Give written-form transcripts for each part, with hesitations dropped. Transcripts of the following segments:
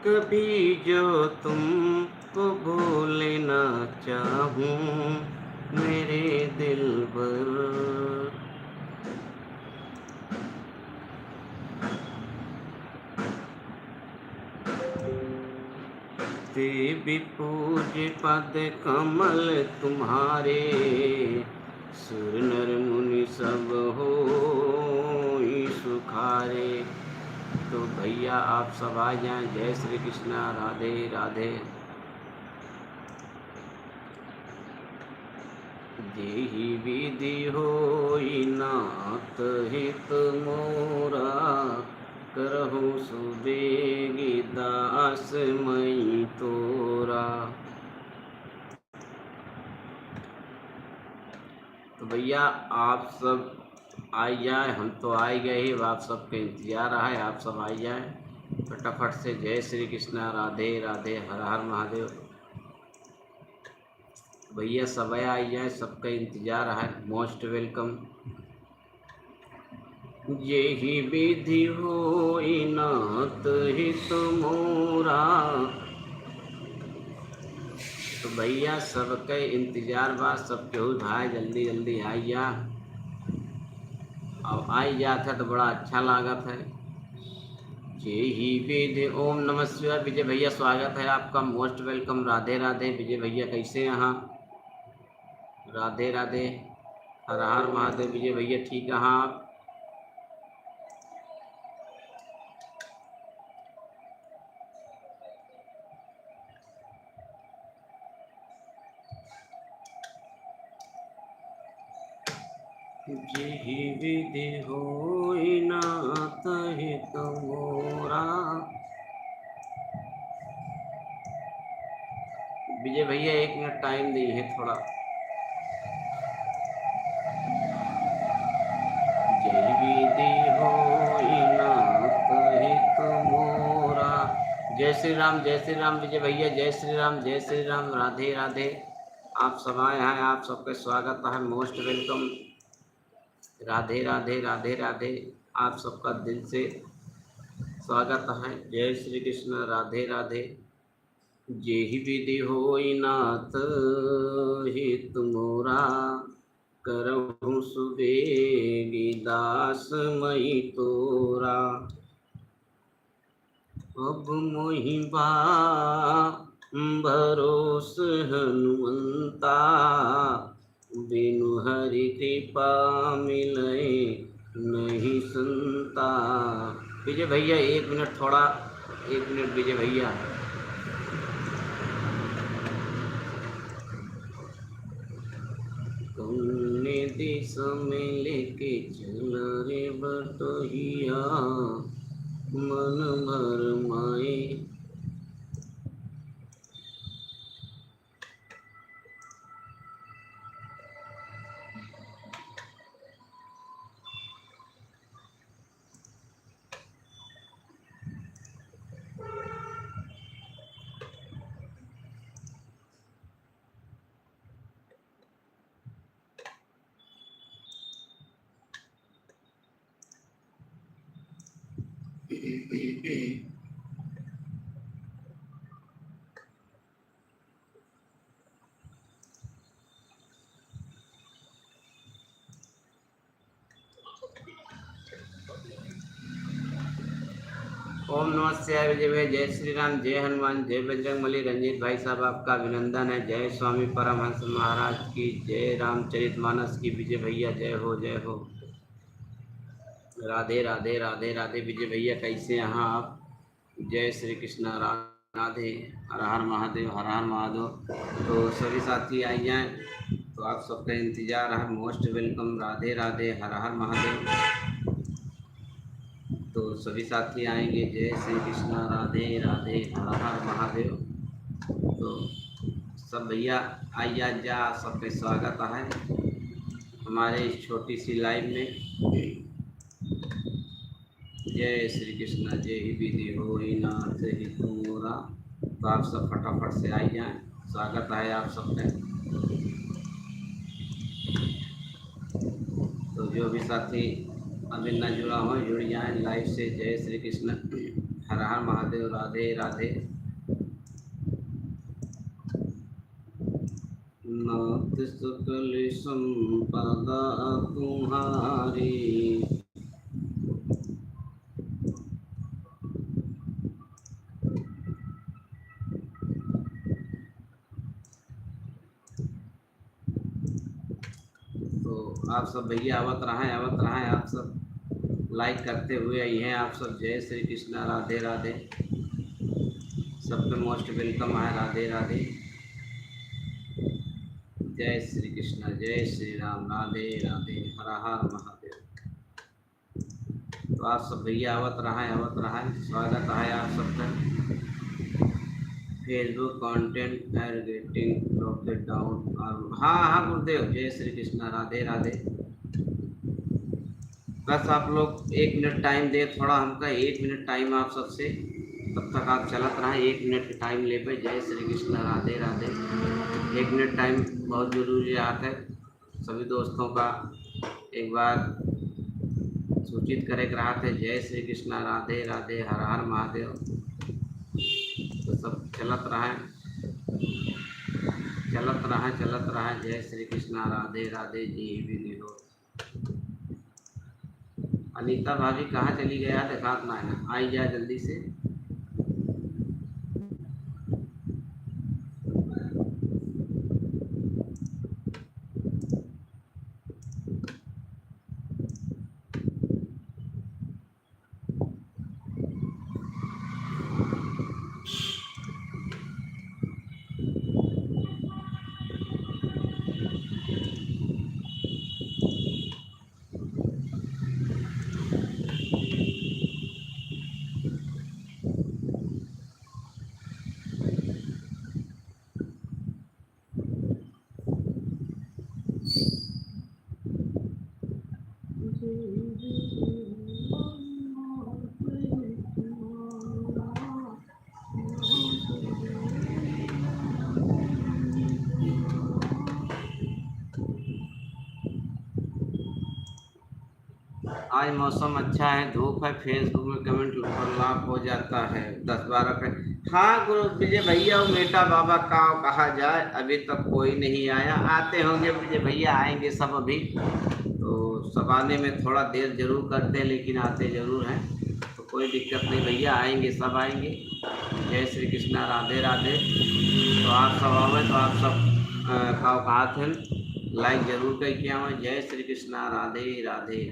कभी जो तुमको भूले ना चाहूँ मेरे दिलबर। देवी पूज्य पद कमल तुम्हारे, सुर नर मुनि सब हो सुखारे। तो भैया आप सब आ जाएं। जय श्री कृष्णा, राधे राधे। जेहि विधि होई नाथ हित मोरा, करहु सुबेगी दास मई तोरा। तो भैया आप सब आई जाए, हम तो आ ही गए ही, आप सबके इंतजार है। आप सब आई जाए फटाफट से। जय श्री कृष्णा, राधे राधे, हर हर महादेव। भैया सब आई जाए, सबका इंतजार है। Most welcome. जेहि विधि होई नाथ हित मोरा। तो भैया सबके इंतजार बा, सब केहू भाई जल्दी जल्दी आई जा। अब आई जात है तो बड़ा अच्छा लागत है। जेहि विधि। ओम नमः शिवाय। विजय भैया स्वागत है आपका, मोस्ट वेलकम। राधे राधे। विजय भैया कैसे हैं यहाँ? राधे राधे, हर हर महादेव। विजय भैया ठीक है आप? जेहि विधि होई नाथ हित मोरा। विजय भैया 1 मिनट टाइम दी है थोड़ा। जेहि विधि होई नाथ हित मोरा। जय श्री राम, जय श्री राम। विजय भैया जय श्री राम, जय श्री राम। राधे राधे। आप सब आए हैं, आप सबका स्वागत है, मोस्ट वेलकम। राधे राधे, राधे राधे। आप सबका दिल से स्वागत है। जय श्री कृष्ण, राधे राधे। जेहि विधि होई नाथ हित मोरा, करहु सुबेगी दास मई तोरा। अब मोहि बा भरोस हनुमंता, बिनु हरि कृपा मिलय नहीं संता। विजय भैया 1 मिनट थोड़ा, 1 मिनट विजय भैया। कौने देश में लेके चल रे बटोहिया, मन भर माए। ओम नमः शिवाय। विजय भैया जय श्री राम, जय हनुमान, जय बजरंगबली। रंजीत भाई साहब आपका अभिनंदन है। जय स्वामी परमहंस महाराज की जय, रामचरितमानस की। विजय भैया जय हो, जय हो। राधे राधे, राधे राधे। विजय भैया कैसे हैं आप? जय श्री कृष्ण, राधे, हर हर महादेव, हर हर महादेव। तो सभी साथी आई जाएं, तो आप सबका इंतजार है, मोस्ट वेलकम। राधे राधे, हर हर महादेव। तो सभी साथी आएंगे। जय श्री कृष्ण, राधे राधे, हर हर महादेव। तो सब भैया आइए जा, सबका स्वागत है हमारे इस छोटी सी लाइव में। जय श्री कृष्ण। जय ही विधि होई नाथ हित मोरा। तो आप सब फटाफट से आई जाएं, स्वागत है आप सबका। तो जो भी साथी अभी न जुड़ा हो जुड़ जाएं लाइव से। जय श्री कृष्ण, हर हर महादेव। राधे राधे। नाथ सकल संपदा तुम्हारी, तो आप सब भैया आवत रहें आप सब लाइक करते हुए आई हैं आप सब। जय श्री कृष्णा। राधे राधे। सबके मोस्ट वेलकम है। राधे राधे। जय श्री कृष्णा। जय श्री राम। राधे राधे। हर हर महादेव। तो आप सब भैया आवत रहें। स्वागत है आप सबका। Facebook content are getting blocked down. हाँ गुरुदेव। जय श्री कृष्णा। राधे राधे। बस आप लोग 1 मिनट टाइम दे, थोड़ा हमका 1 मिनट टाइम आप सबसे, तब तक आप चलत रहें। 1 मिनट का टाइम ले पे। जय श्री कृष्ण। राधे राधे। 1 मिनट टाइम बहुत ज़रूरी आता है। सभी दोस्तों का एक बार सूचित करे रहा थे। जय श्री कृष्ण। राधे राधे। हर हर महादेव। तो सब चलत रहें। जय श्री कृष्ण। राधे राधे। जी विधि हो। अनीता भाभी कहाँ चली गया? दिखात ना है, आई जाए जल्दी से। आज मौसम अच्छा है, धूप है। फेसबुक में कमेंट लाभ हो जाता है 10-12 पे। हाँ गुरु विजय भैया, वो मेटा बाबा का कहा जाए, अभी तक कोई नहीं आया। आते होंगे विजय भैया, आएंगे सब अभी। तो सब आने में थोड़ा देर जरूर करते हैं, लेकिन आते जरूर हैं। तो कोई दिक्कत नहीं भैया, आएंगे सब आएंगे। जय श्री कृष्णा। राधे राधे। तो आप सब आवे, तो आप सब कहा थे लाइक जरूर कर किया हुआ। जय श्री कृष्णा। राधे राधे।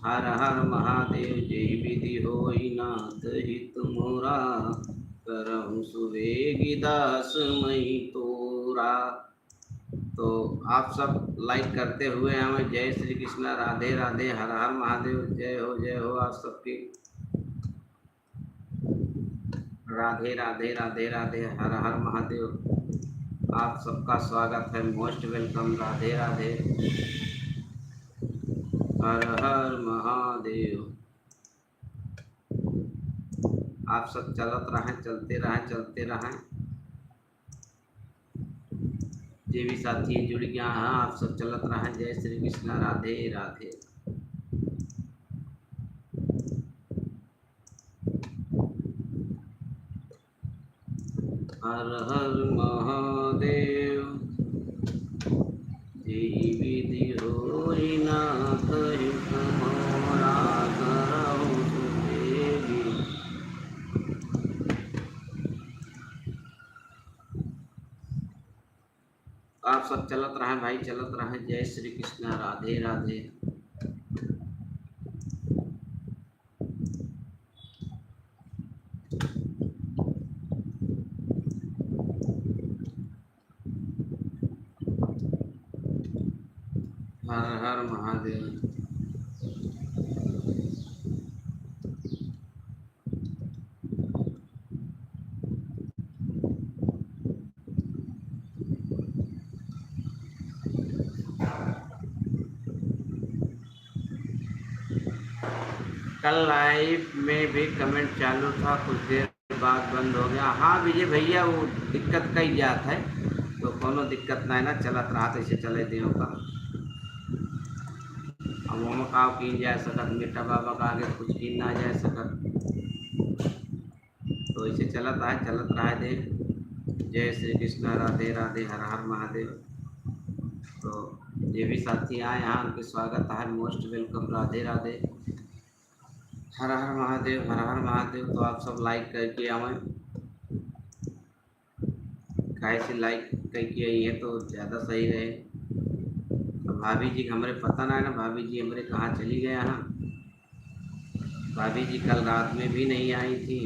हर हर महादेव। जय विधि होई नाथ हित मोरा, करहु सुवेगी दास मई तोरा। तो आप सब लाइक करते हुए हमें जय श्री कृष्णा। राधे राधे। हर हर महादेव। जय हो आप सबकी। राधे राधे। राधे राधे। हर हर महादेव। आप सबका स्वागत है, मोस्ट वेलकम। राधे राधे। हर हर महादेव। आप सब चलते रहें। जे भी साथी जुड़ गया है, आप सब चलत रहें। जय श्री कृष्ण। राधे राधे। हर हर महादेव। जय विधि होई नाथ हित मोरा, करहु सुवेगी। आप सब चलत रहें भाई, चलत रहें। जय श्री कृष्ण। राधे राधे। हर हर महादेव। कल लाइव में भी कमेंट चालू था, कुछ देर बाद बंद हो गया। हाँ विजय भैया, वो दिक्कत कई जात है, तो कोनो दिक्कत ना है ना, चलत रहा तो इसे चले दियो का। वो मकाव की जा सकत, मीठा बाबा का आगे कुछ की ना जा सकत। तो इसे चलत रहा दे। जय श्री कृष्ण, राधे राधे, हर हर महादेव। तो ये भी साथी आए यहाँ, उनके स्वागत है, मोस्ट वेलकम, राधे राधे, हर हर महादेव, हर हर महादेव। तो आप सब लाइक करके आवें, कैसे लाइक करके आई है तो ज़्यादा सही रहे। तो भाभी जी हमारे पता ना है ना, भाभी जी हमारे कहाँ चली गए यहाँ। भाभी जी कल रात में भी नहीं आई थी,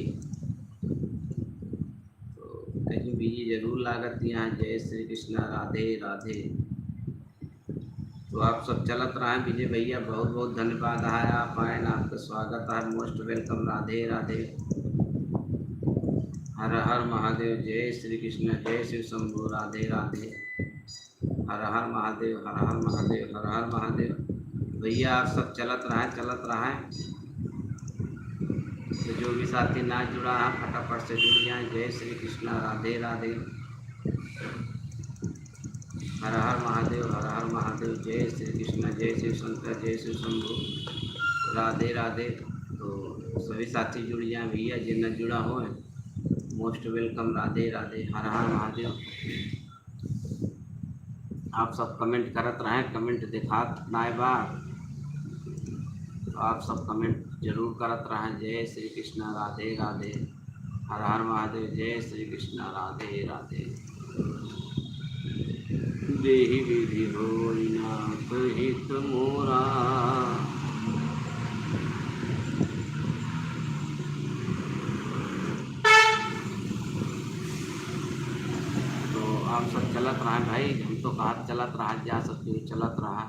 तो कहीं बिजी जरूर लागत यहाँ। जय श्री कृष्ण, राधे राधे। तो आप सब चलत रहे विजय भैया, बहुत बहुत धन्यवाद है, आप आए ना, आपका स्वागत है, मोस्ट वेलकम, राधे राधे, हर हर महादेव। जय श्री कृष्ण, जय शिव शंभु, राधे राधे, हर हर महादेव, हर हर महादेव, हर हर महादेव। भैया आप सब चलत रहे। तो जो भी साथी ना जुड़ा है फटाफट से जुड़ जाए। जय श्री कृष्ण, राधे राधे, हर हर महादेव, हर हर महादेव। जय श्री कृष्ण, जय शिव शंकर, जय शिव शंभु, राधे राधे। तो सभी साथी जुड़ जाए भैया, जिन न जुड़ा हो मोस्ट वेलकम, राधे राधे, हर हर महादेव। आप सब कमेंट करत रहें, कमेंट दिखात नाय बा, तो आप सब कमेंट जरूर करत रहें। जय श्री कृष्ण, राधे राधे, हर हर महादेव। जय श्री कृष्ण, राधे राधे। देहि विधि होई नाथ हित मोरा, तो आप सब चलत रहा भाई, हम तो कहा चलत रहा, जा सकते हो चलत रहा।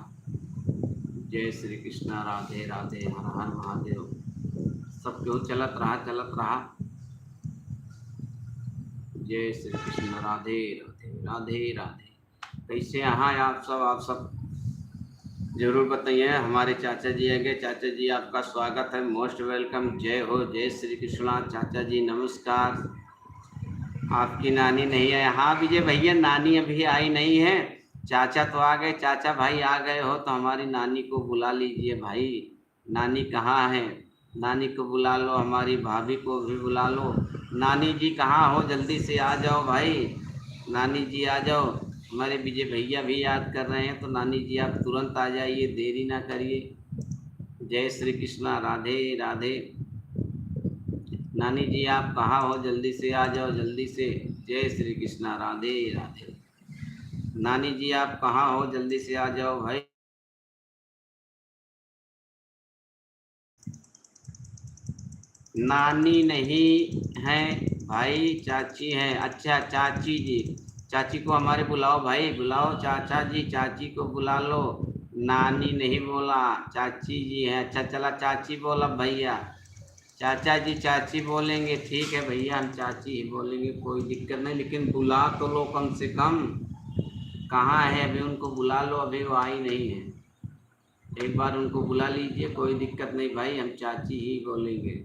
जय श्री कृष्ण, राधे राधे, हर हर महादेव। सब क्यों चलत रहा। जय श्री कृष्ण, राधे राधे, राधे राधे। कैसे यहाँ आप सब जरूर बताइए। हमारे चाचा जी आगे, चाचा जी आपका स्वागत है, मोस्ट वेलकम, जय हो, जय श्री कृष्ण। चाचा जी नमस्कार। आपकी नानी नहीं है? हाँ विजय भैया, नानी अभी आई नहीं है, चाचा तो आ गए, चाचा भाई आ गए हो तो हमारी नानी को बुला लीजिए भाई। नानी कहाँ है? नानी को बुला लो, हमारी भाभी को भी बुला लो। नानी जी कहाँ हो? जल्दी से आ जाओ भाई, नानी जी आ जाओ। हमारे विजय भैया भी याद कर रहे हैं, तो नानी जी आप तुरंत आ जाइए, देरी ना करिए। जय श्री कृष्णा, राधे राधे। नानी जी आप कहाँ हो? जल्दी से आ जाओ, जल्दी से। जय श्री कृष्णा, राधे राधे। नानी जी आप कहाँ हो? जल्दी से आ जाओ भाई। नानी नहीं है भाई, चाची हैं। अच्छा चाची जी, चाची को हमारे बुलाओ भाई, बुलाओ चाचा जी, चाची को बुला लो। नानी नहीं बोला, चाची जी हैं। अच्छा चला चाची बोला भैया, चाचा जी चाची बोलेंगे, ठीक है भैया, हम चाची ही बोलेंगे, कोई दिक्कत नहीं, लेकिन बुला तो लो कम से कम। कहाँ है अभी? उनको बुला लो, अभी वो आई नहीं है, एक बार उनको बुला लीजिए, कोई दिक्कत नहीं भाई, हम चाची ही बोलेंगे।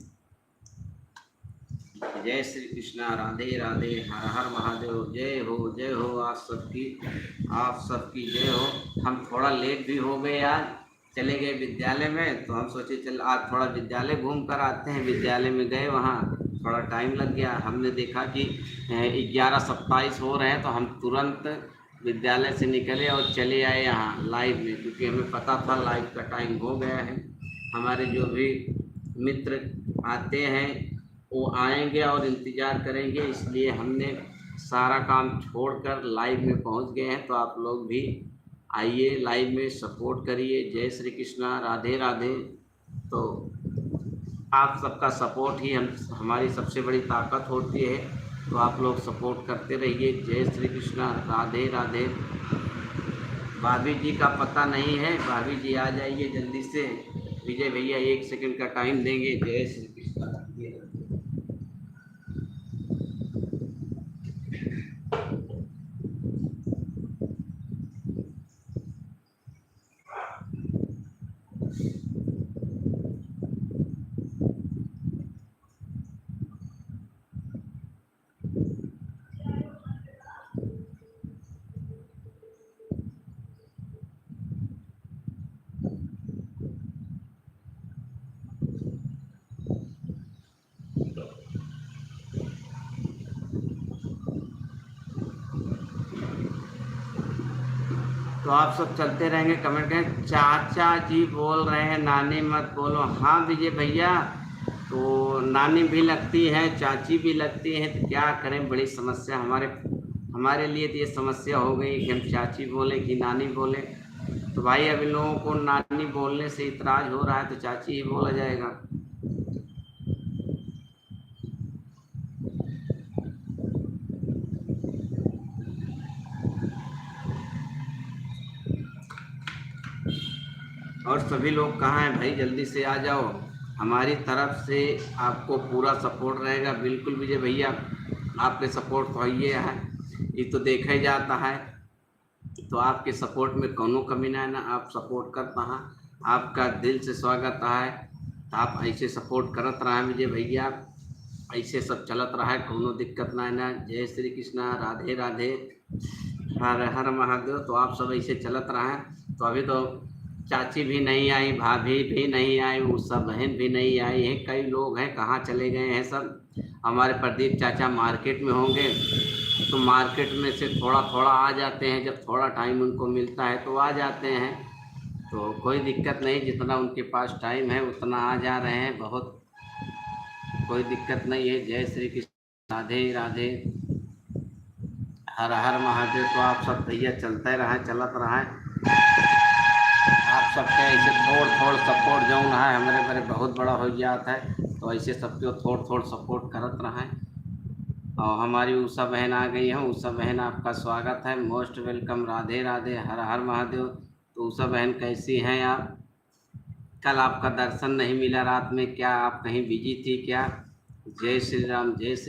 जय श्री कृष्णा, राधे राधे, हर हर महादेव। जय हो आप सबकी जय हो। हम थोड़ा लेट भी हो गए आज, चले गए विद्यालय में, तो हम सोचे चल आज थोड़ा विद्यालय घूम कर आते हैं। विद्यालय में गए, वहाँ थोड़ा टाइम लग गया। हमने देखा कि 11:27 हो रहे हैं, तो हम तुरंत विद्यालय से निकले और चले आए यहाँ लाइव में, क्योंकि हमें पता था लाइव का टाइम हो गया है। हमारे जो भी मित्र आते हैं वो आएंगे और इंतज़ार करेंगे, इसलिए हमने सारा काम छोड़कर लाइव में पहुंच गए हैं। तो आप लोग भी आइए, लाइव में सपोर्ट करिए। जय श्री कृष्णा, राधे राधे। तो आप सबका सपोर्ट ही हमारी सबसे बड़ी ताकत होती है, तो आप लोग सपोर्ट करते रहिए। जय श्री कृष्णा, राधे राधे। भाभी जी का पता नहीं है, भाभी जी आ जाइए जल्दी से। विजय भैया 1 सेकंड का टाइम देंगे। जय श्री कृष्णा। तो आप सब चलते रहेंगे, कमेंट करें। चाचा जी बोल रहे हैं नानी मत बोलो। हाँ विजय भैया, तो नानी भी लगती हैं, चाची भी लगती हैं, तो क्या करें, बड़ी समस्या हमारे लिए तो ये समस्या हो गई कि हम चाची बोलें कि नानी बोलें। तो भाई अब इन लोगों को नानी बोलने से इतराज़ हो रहा है, तो चाची ही बोला जाएगा। और सभी लोग कहाँ हैं भाई, जल्दी से आ जाओ। हमारी तरफ से आपको पूरा सपोर्ट रहेगा, बिल्कुल विजय भैया, आपके सपोर्ट तो ये है, ये तो देखा ही जाता है। तो आपके सपोर्ट में कोनो कमी ना है ना, आप सपोर्ट करता है, आपका दिल से स्वागत है। तो आप ऐसे सपोर्ट करत रहा विजय भैया, ऐसे सब चलत रहा है, कोनो दिक्कत ना है ना। जय श्री कृष्णा, राधे राधे, हर हर महादेव। तो आप सब ऐसे चलत रहा है। तो अभी तो चाची भी नहीं आई, भाभी भी नहीं आई, वो सब बहन भी नहीं आई है, कई लोग हैं कहाँ चले गए हैं सब। हमारे प्रदीप चाचा मार्केट में होंगे, तो मार्केट में से थोड़ा थोड़ा आ जाते हैं, जब थोड़ा टाइम उनको मिलता है तो आ जाते हैं। तो कोई दिक्कत नहीं, जितना उनके पास टाइम है उतना आ जा रहे हैं, बहुत कोई दिक्कत नहीं है। जय श्री कृष्ण, राधे राधे, हर हर महादेव। तो आप सब भैया चलते रहा, चलत रहा, आप सबके ऐसे थोड़ सपोर्ट जो है हमारे बड़े बहुत बड़ा हो जाता है। तो ऐसे सबके थोड़ सपोर्ट करत रहा है। और हमारी उषा बहन आ गई है, उषा बहन आपका स्वागत है, मोस्ट वेलकम, राधे राधे, हर हर महादेव। तो उषा बहन कैसी हैं आप? कल आपका दर्शन नहीं मिला रात में, क्या आप कहीं बिजी थी क्या? जय श्री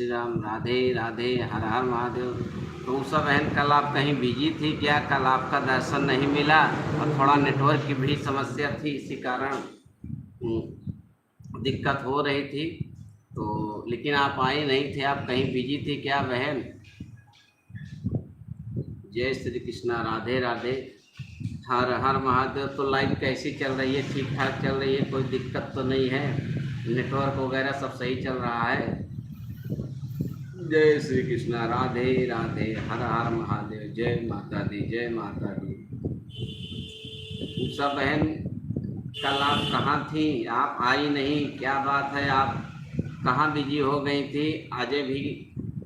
राम, राधे राधे, हर हर महादेव। तो उषा बहन कल आप कहीं बिजी थी क्या? कल आपका दर्शन नहीं मिला, और थोड़ा नेटवर्क की भी समस्या थी, इसी कारण दिक्कत हो रही थी। तो लेकिन आप आई नहीं थे, आप कहीं बिजी थी क्या बहन? जय श्री कृष्णा, राधे राधे, हर हर महादेव। तो लाइव कैसी चल रही है? ठीक ठाक चल रही है, कोई दिक्कत तो नहीं है? नेटवर्क वगैरह सब सही चल रहा है? जय श्री कृष्णा, राधे राधे, हर हर महादेव, जय माता दी, जय माता दी। उषा बहन कल आप कहाँ थी? आप आई नहीं, क्या बात है, आप कहाँ बिजी हो गई थी? अजय भी,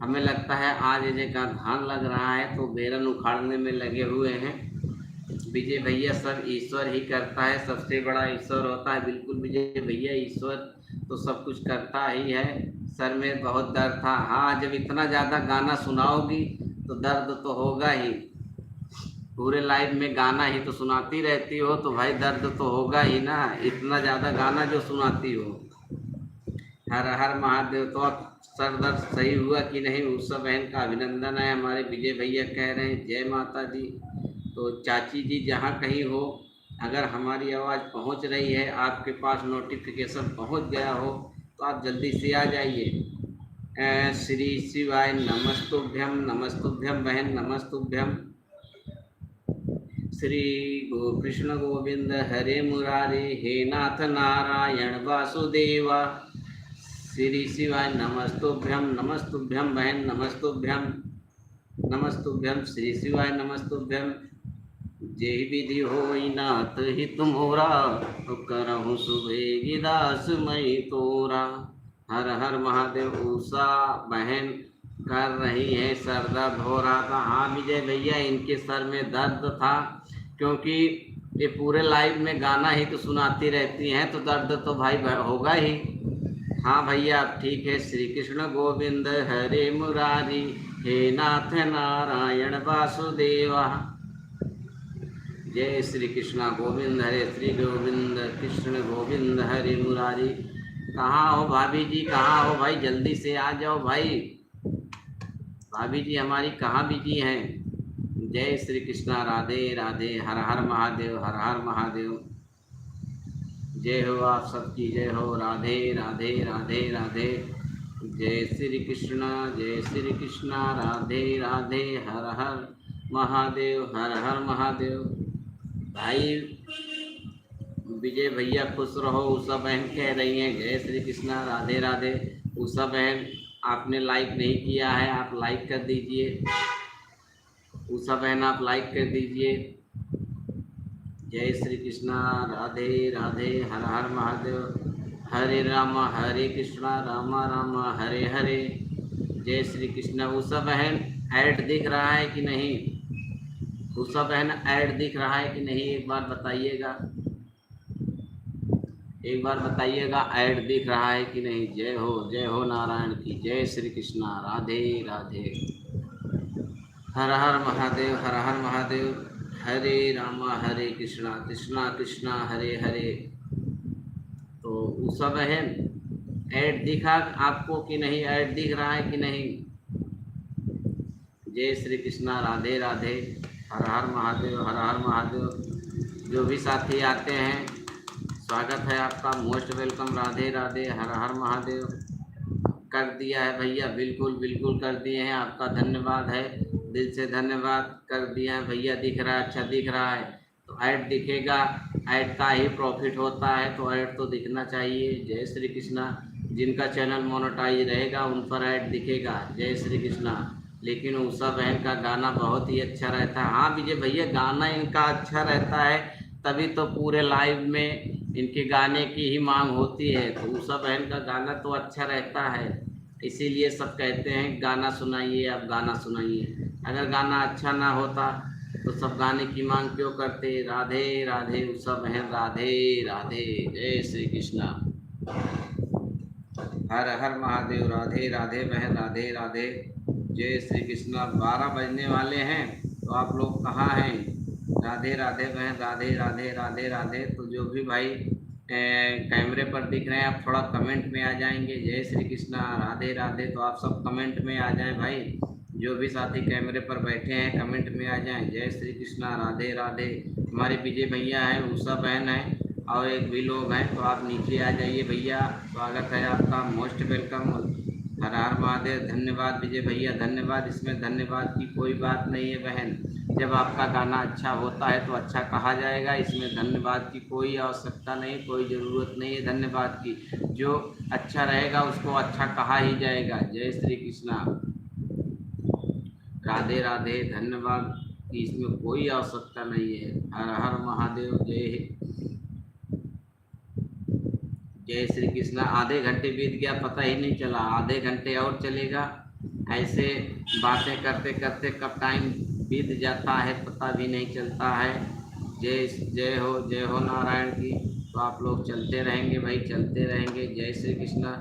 हमें लगता है आज अजय का धान लग रहा है, तो बेरन उखाड़ने में लगे हुए हैं। विजय भैया सब ईश्वर ही करता है, सबसे बड़ा ईश्वर होता है। बिल्कुल विजय भैया, ईश्वर तो सब कुछ करता ही है। सर में बहुत दर्द था। हाँ, जब इतना ज़्यादा गाना सुनाओगी तो दर्द तो होगा ही, पूरे लाइव में गाना ही तो सुनाती रहती हो, तो भाई दर्द तो होगा ही ना, इतना ज़्यादा गाना जो सुनाती हो। हर हर महादेव। तो अब सर दर्द सही हुआ कि नहीं? उषा बहन का अभिनंदन है, हमारे विजय भैया कह रहे हैं जय माता दी। तो चाची जी जहाँ कहीं हो, अगर हमारी आवाज़ पहुँच रही है, आपके पास नोटिफिकेशन पहुँच गया हो, तो आप जल्दी से आ जाइए। श्री शिवाय नमस्तुभ्यम, नमस्तुभ्यम बहन, नमस्तुभ्यम। श्री कृष्ण गोविंद हरे मुरारी, हे नाथ नारायण वासुदेवा। श्री शिवाय नमस्तुभ्यम, नमस्तुभ्यम बहन, नमस्तुभ्यम, नमस्तुभ्यम, श्री शिवाय नमस्तुभ्यम। जय विधि होई नाथ हित मोरा, तो करहु सुबेगी दास मई तोरा। हर हर महादेव। उषा बहन कर रही है, सर दर्द हो रहा था। हाँ विजय भैया, इनके सर में दर्द था, क्योंकि ये पूरे लाइव में गाना ही तो सुनाती रहती हैं, तो दर्द तो भाई होगा ही। हाँ भैया, आप ठीक है। श्री कृष्ण गोविंद हरे मुरारी, हे नाथ नारायण वासुदेवा। जय श्री कृष्णा गोविंद हरे, श्री गोविंद कृष्ण गोविंद हरे मुरारी। कहाँ हो भाभी जी, कहाँ हो भाई, जल्दी से आ जाओ भाई। भाभी जी हमारी कहाँ बिजी हैं? जय श्री कृष्णा, राधे राधे, हर हर महादेव, हर हर महादेव। जय हो आप सबकी, जय हो, राधे राधे, राधे राधे। जय श्री कृष्णा, जय श्री कृष्णा, राधे राधे, हर हर महादेव, हर हर महादेव। भाई विजय भैया खुश रहो, उषा बहन कह रही हैं जय श्री कृष्णा, राधे राधे। उषा बहन आपने लाइक नहीं किया है, आप लाइक कर दीजिए। उषा बहन आप लाइक कर दीजिए। जय श्री कृष्णा। राधे राधे। हर हर महादेव। हरे राम हरे कृष्णा राम राम हरे हरे। जय श्री कृष्णा। उषा बहन ऐड दिख रहा है कि नहीं? उषा बहन ऐड दिख रहा है कि नहीं, एक बार बताइएगा। एक बार बताइएगा ऐड दिख रहा है कि नहीं। जय हो नारायण की। जय श्री कृष्णा। राधे राधे। हर हर महादेव। हर हर महादेव। हरे राम हरे कृष्णा कृष्णा कृष्णा हरे हरे। तो उषा बहन ऐड दिखा आपको कि नहीं? ऐड दिख रहा है कि नहीं? जय श्री कृष्णा। राधे राधे। हर हर महादेव। हर हर महादेव। जो भी साथी आते हैं स्वागत है आपका, मोस्ट वेलकम। राधे राधे। हर हर महादेव। कर दिया है भैया, बिल्कुल बिल्कुल कर दिए हैं। आपका धन्यवाद है, दिल से धन्यवाद। कर दिया है भैया। दिख रहा है, अच्छा दिख रहा है तो ऐड दिखेगा। ऐड का ही प्रॉफिट होता है तो ऐड तो दिखना चाहिए। जय श्री कृष्णा। जिनका चैनल मोनेटाइज रहेगा उन पर ऐड दिखेगा। जय श्री कृष्णा। लेकिन उषा बहन का गाना बहुत ही अच्छा रहता है। हाँ विजय भैया, गाना इनका अच्छा रहता है तभी तो पूरे लाइव में इनके गाने की ही मांग होती है। तो उषा बहन का गाना तो अच्छा रहता है, इसीलिए सब कहते हैं गाना सुनाइए, अब गाना सुनाइए। अगर गाना अच्छा ना होता तो सब गाने की मांग क्यों करते। राधे राधे उषा बहन। राधे राधे। जय श्री कृष्णा। हर हर महादेव। राधे राधे बहन। राधे राधे। जय श्री कृष्णा। 12 बजने वाले हैं तो आप लोग कहाँ हैं? राधे राधे बहन। राधे राधे। राधे राधे। तो जो भी भाई कैमरे पर दिख रहे हैं आप थोड़ा कमेंट में आ जाएंगे। जय श्री कृष्णा। राधे राधे। तो आप सब कमेंट में आ जाएं भाई। जो भी साथी कैमरे पर बैठे हैं कमेंट में आ जाएं। जय श्री कृष्णा। राधे राधे। हमारे विजय भैया हैं, उषा बहन है और एक भी लोग हैं तो आप नीचे आ जाइए भैया। स्वागत है आपका, मोस्ट वेलकम। हर हर महादेव। धन्यवाद विजय भैया, धन्यवाद। इसमें धन्यवाद की कोई बात नहीं है बहन। जब आपका गाना अच्छा होता है तो अच्छा कहा जाएगा। इसमें धन्यवाद की कोई आवश्यकता नहीं, कोई ज़रूरत नहीं है धन्यवाद की। जो अच्छा रहेगा उसको अच्छा कहा ही जाएगा। जय श्री कृष्णा। राधे राधे। धन्यवाद की इसमें कोई आवश्यकता नहीं है। हर हर महादेव। जय श्री कृष्णा। आधे घंटे बीत गया, पता ही नहीं चला। आधे घंटे और चलेगा। ऐसे बातें करते करते कब टाइम बीत जाता है पता भी नहीं चलता है। जय हो नारायण की। तो आप लोग चलते रहेंगे भाई, चलते रहेंगे। जय श्री कृष्णा।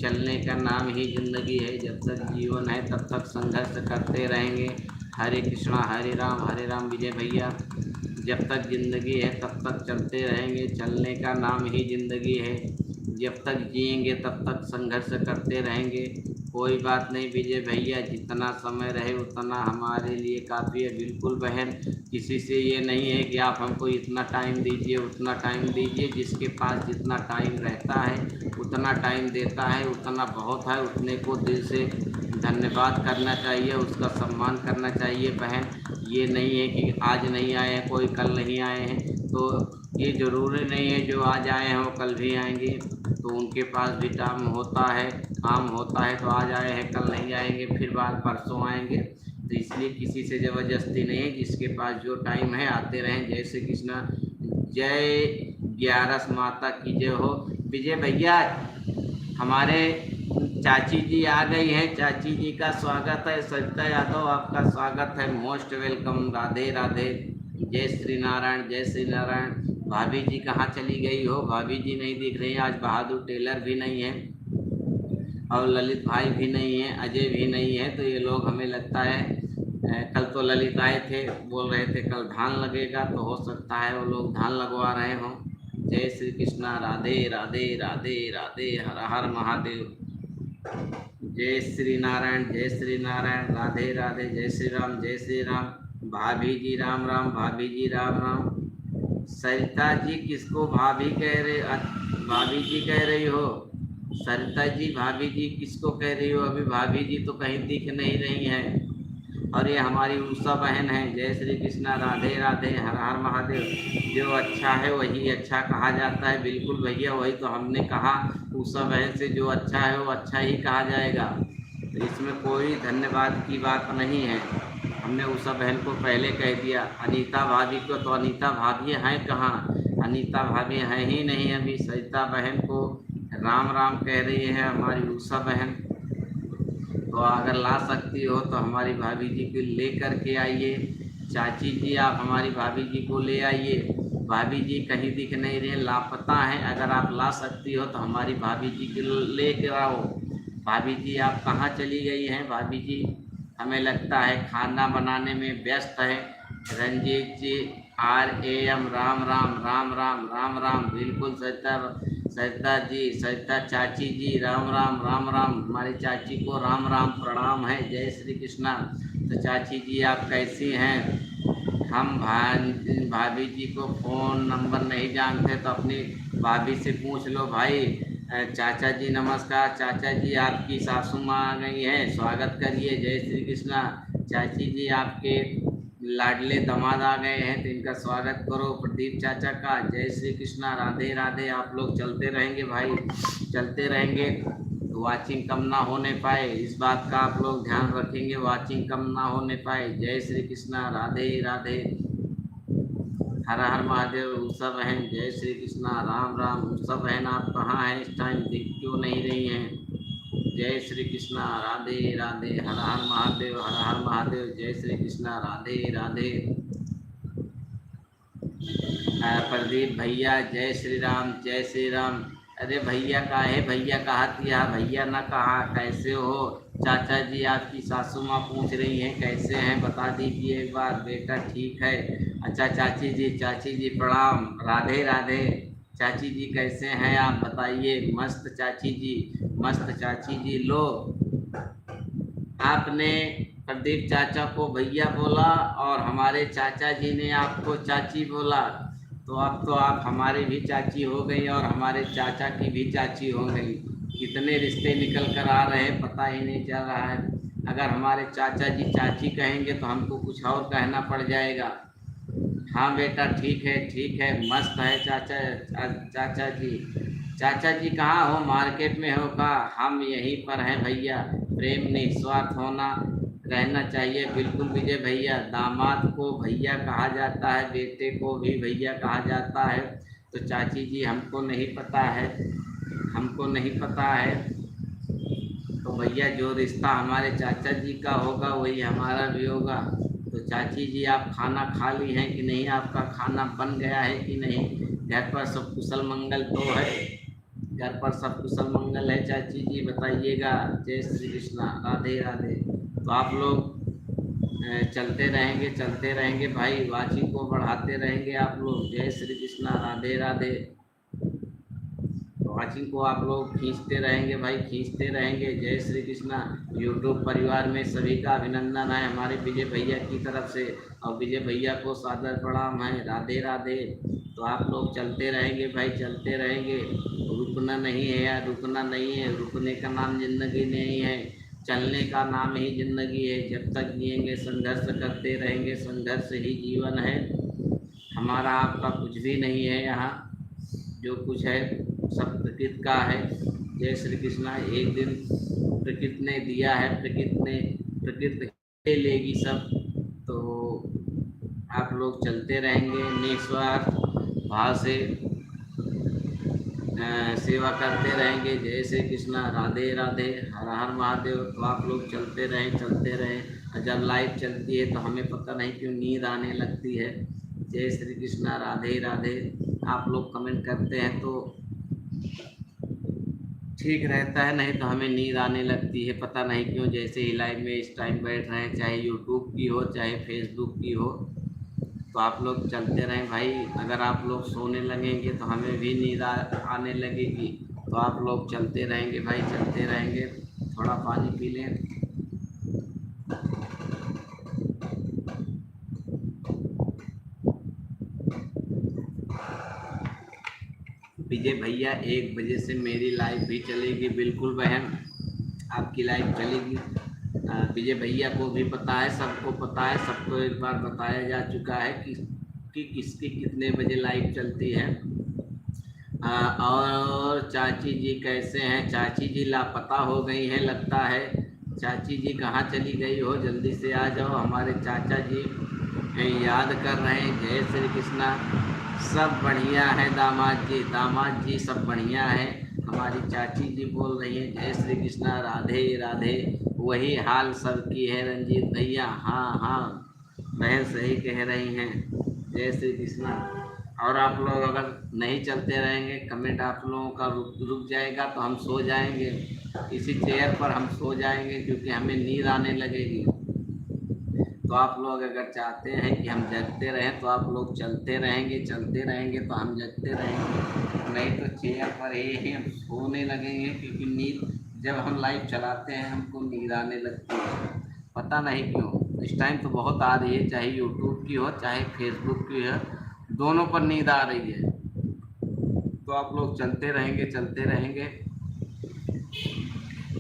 चलने का नाम ही जिंदगी है, जब तक जीवन है तब तक संघर्ष करते रहेंगे। हरे कृष्णा हरे राम विजय भैया। जब तक जिंदगी है तब तक चलते रहेंगे, चलने का नाम ही जिंदगी है। जब तक जिएंगे तब तक संघर्ष करते रहेंगे। कोई बात नहीं विजय भैया, जितना समय रहे उतना हमारे लिए काफ़ी है। बिल्कुल बहन, किसी से ये नहीं है कि आप हमको इतना टाइम दीजिए उतना टाइम दीजिए। जिसके पास जितना टाइम रहता है उतना टाइम देता है, उतना बहुत है। उतने को दिल से धन्यवाद करना चाहिए, उसका सम्मान करना चाहिए बहन। ये नहीं है कि आज नहीं आए हैं कोई, कल नहीं आए हैं, तो ये ज़रूरी नहीं है जो आज आए हैं वो कल भी आएंगे। तो उनके पास भी टाइम होता है, काम होता है, तो आज आए हैं कल नहीं आएंगे, फिर बाद परसों आएंगे। तो इसलिए किसी से ज़बरदस्ती नहीं है, जिसके पास जो टाइम है आते रहें। जय श्री कृष्णा। जय 11 माता की जय हो। विजय भैया, हमारे चाची जी आ गई हैं, चाची जी का स्वागत है। सरिता यादव आपका स्वागत है, मोस्ट वेलकम। राधे राधे। जय श्री नारायण। जय श्री नारायण। भाभी जी कहाँ चली गई हो? भाभी जी नहीं दिख रही हैं। आज बहादुर टेलर भी नहीं है और ललित भाई भी नहीं है, अजय भी नहीं है। तो ये लोग हमें लगता है कल तो ललित आए थे, बोल रहे थे कल धान लगेगा, तो हो सकता है वो लोग धान लगवा रहे हों। जय श्री कृष्णा। राधे राधे। राधे राधे। हर हर महादेव। जय श्री नारायण। जय श्री नारायण। राधे राधे। जय श्री राम। जय श्री राम। भाभी जी राम राम। भाभी जी राम राम। सरिता जी किसको भाभी कह रहे? भाभी जी कह रही हो? सरिता जी भाभी जी किसको कह रही हो? अभी भाभी जी तो कहीं दिख नहीं रही हैं। और ये हमारी उषा बहन है। जय श्री कृष्णा। राधे राधे। हर हर महादेव। जो अच्छा है वही अच्छा कहा जाता है। बिल्कुल भैया, वही तो हमने कहा। उषा बहन से जो अच्छा है वो अच्छा ही कहा जाएगा, तो इसमें कोई धन्यवाद की बात नहीं है। हमने उषा बहन को पहले कह दिया। अनीता भाभी को, तो अनीता भाभी हैं कहाँ? अनीता भाभी हैं ही नहीं अभी। सरिता बहन को राम राम कह रही है हमारी उषा बहन। तो अगर ला सकती हो तो हमारी भाभी जी को ले कर के आइए। चाची जी आप हमारी भाभी जी को ले आइए। भाभी जी कहीं दिख नहीं रहे, लापता हैं। अगर आप ला सकती हो तो हमारी भाभी जी को ले कर आओ। भाभी जी आप कहाँ चली गई हैं भाभी जी? हमें लगता है खाना बनाने में व्यस्त है। रंजीत जी RAM राम राम राम राम राम राम। बिल्कुल सरिता जी, सरिता चाची जी राम राम राम राम। हमारी चाची को राम राम प्रणाम है। जय श्री कृष्णा। तो चाची जी आप कैसी हैं? हम भाभी जी को फ़ोन नंबर नहीं जानते तो अपनी भाभी से पूछ लो भाई। चाचा जी नमस्कार। चाचा जी आपकी सासू माँ आ गई हैं, स्वागत करिए। जय श्री कृष्णा। चाची जी आपके लाडले दामाद आ गए हैं तो इनका स्वागत करो, प्रदीप चाचा का। जय श्री कृष्णा, राधे राधे। आप लोग चलते रहेंगे भाई, चलते रहेंगे। वाचिंग कम ना होने पाए, इस बात का आप लोग ध्यान रखेंगे, वाचिंग कम ना होने पाए। जय श्री कृष्णा, राधे राधे, हर हर महादेव। उषा बहन जय श्री कृष्णा, राम राम। उषा बहन आप कहाँ हैं? इस टाइम दिख क्यों नहीं रही हैं? जय श्री कृष्णा, राधे राधे, हर हर महादेव, हर हर महादेव। जय श्री कृष्णा, राधे राधे। प्रदीप भैया जय श्री राम, जय श्री राम। अरे भैया का है, भैया कहा दिया, भैया ना कहा। कैसे हो चाचा जी? आपकी सासू माँ पूछ रही हैं कैसे हैं, बता दीजिए एक बार। बेटा ठीक है। अच्छा चाची जी प्रणाम, राधे राधे। चाची जी कैसे हैं आप बताइए? मस्त चाची जी, मस्त चाची जी। लो आपने प्रदीप चाचा को भैया बोला और हमारे चाचा जी ने आपको चाची बोला, तो अब तो आप हमारी भी चाची हो गई और हमारे चाचा की भी चाची हो गई। कितने रिश्ते निकल कर आ रहे हैं पता ही नहीं चल रहा है। अगर हमारे चाचा जी चाची कहेंगे तो हमको कुछ और कहना पड़ जाएगा। हाँ बेटा ठीक है, मस्त है चाचा जी। चाचा जी कहाँ हो? मार्केट में हो का? हम यहीं पर हैं भैया। प्रेम निस्वार्थ होना रहना चाहिए। बिल्कुल विजय भैया, दामाद को भैया कहा जाता है, बेटे को भी भैया कहा जाता है। तो चाची जी हमको नहीं पता है, हमको नहीं पता है। तो भैया जो रिश्ता हमारे चाचा जी का होगा वही हमारा भी होगा। तो चाची जी आप खाना खा ली हैं कि नहीं? आपका खाना बन गया है कि नहीं? घर पर सब कुशल मंगल तो है? घर पर सब कुशल मंगल है चाची जी, बताइएगा। जय श्री कृष्णा, राधे राधे। तो आप लोग चलते रहेंगे भाई, वाचिंग को बढ़ाते रहेंगे आप लोग। जय श्री कृष्णा, राधे राधे। वाचिंग को आप लोग खींचते रहेंगे भाई, खींचते रहेंगे। जय श्री कृष्णा। यूट्यूब परिवार में सभी का अभिनंदन है हमारे विजय भैया की तरफ से, और विजय भैया को सादर प्रणाम है। राधे राधे। तो आप लोग चलते रहेंगे भाई, चलते रहेंगे। रुकना नहीं है यार, रुकना नहीं है। रुकने का नाम जिंदगी नहीं है, चलने का नाम ही जिंदगी है। जब तक जिएंगे संघर्ष करते रहेंगे, संघर्ष ही जीवन है। हमारा आपका कुछ भी नहीं है यहाँ, जो कुछ है सब प्रकृति का है। जय श्री कृष्णा। एक दिन प्रकृति ने दिया है, प्रकृति ले लेगी सब। तो आप लोग चलते रहेंगे निस्वार्थ भाव से, सेवा करते रहेंगे। जय श्री कृष्णा, राधे राधे, हर हर महादेव। तो आप लोग चलते रहें। और जब लाइव चलती है तो हमें पता नहीं क्यों नींद आने लगती है। जय श्री कृष्णा, राधे राधे। आप लोग कमेंट करते हैं तो ठीक रहता है, नहीं तो हमें नींद आने लगती है, पता नहीं क्यों। जैसे ही लाइव में इस टाइम बैठ रहे हैं, चाहे यूट्यूब की हो चाहे फेसबुक की हो। तो आप लोग चलते रहें भाई। अगर आप लोग सोने लगेंगे तो हमें भी नींद आने लगेगी। तो आप लोग चलते रहेंगे भाई, चलते रहेंगे। थोड़ा पानी पी लें। विजय भैया 1 बजे से मेरी लाइव भी चलेगी। बिल्कुल बहन, आपकी लाइव चलेगी। विजय भैया को भी पता है, सबको पता है, सबको एक बार बताया जा चुका है कि किसकी कितने बजे लाइव चलती है। और चाची जी कैसे हैं? चाची जी लापता हो गई हैं लगता है। चाची जी कहाँ चली गई हो, जल्दी से आ जाओ। हमारे चाचा जी याद कर रहे हैं। जय श्री कृष्णा। सब बढ़िया है दामाद जी सब बढ़िया है। हमारी चाची जी बोल रही हैं जय श्री कृष्णा, राधे राधे। वही हाल सबकी है रंजीत भैया। हाँ हाँ बहन सही कह रही हैं। जय श्री कृष्णा। और आप लोग अगर नहीं चलते रहेंगे, कमेंट आप लोगों का रुक जाएगा तो हम सो जाएंगे। इसी चेयर पर हम सो जाएंगे क्योंकि हमें नींद आने लगेगी। तो आप लोग अगर चाहते हैं कि हम जगते रहें तो आप लोग चलते रहेंगे तो हम जगते रहेंगे, नहीं तो चेयर पर ही हम सोने लगेंगे क्योंकि नींद जब हम लाइव चलाते हैं हमको नींद आने लगती है। पता नहीं क्यों इस टाइम तो बहुत आ रही है, चाहे यूट्यूब की हो चाहे फेसबुक की हो, दोनों पर नींद आ रही है। तो आप लोग चलते रहेंगे।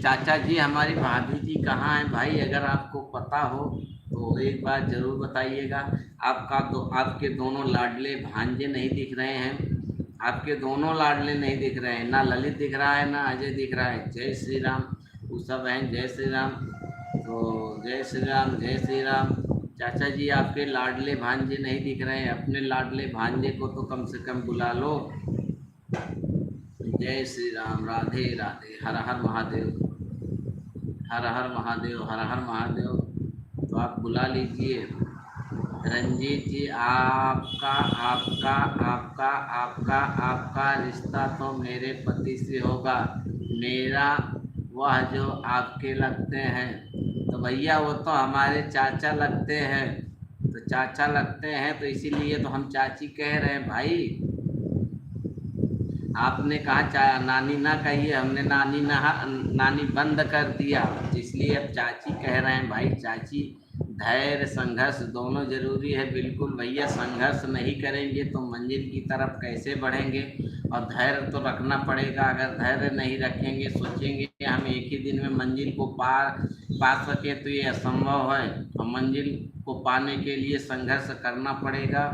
चाचा जी हमारी भाभी जी कहाँ हैं भाई, अगर आपको पता हो तो एक बार ज़रूर बताइएगा। आपके दोनों लाडले भांजे नहीं दिख रहे हैं, आपके दोनों लाडले नहीं दिख रहे हैं, ना ललित दिख रहा है ना अजय दिख रहा है। जय श्री राम। उषा बहन जय श्री राम। तो जय श्री राम जय श्री राम। चाचा जी आपके लाडले भांजे नहीं दिख रहे हैं, अपने लाडले भांजे को तो कम से कम बुला लो। जय श्री राम, राधे राधे, हर हर महादेव, हर हर महादेव, हर हर महादेव। तो आप बुला लीजिए। रंजीत जी आपका आपका आपका आपका आपका रिश्ता तो मेरे पति से होगा, मेरा वह जो आपके लगते हैं। तो भैया वो तो हमारे चाचा लगते हैं, तो चाचा लगते हैं तो इसीलिए तो हम चाची कह रहे हैं भाई। आपने कहा नानी ना कहिए, हमने नानी बंद कर दिया, इसलिए अब चाची कह रहे हैं भाई। चाची धैर्य संघर्ष दोनों जरूरी है। बिल्कुल भैया, संघर्ष नहीं करेंगे तो मंजिल की तरफ कैसे बढ़ेंगे, और धैर्य तो रखना पड़ेगा। अगर धैर्य नहीं रखेंगे, सोचेंगे कि हम एक ही दिन में मंजिल को पा सके तो ये असंभव है। और मंजिल को पाने के लिए संघर्ष करना पड़ेगा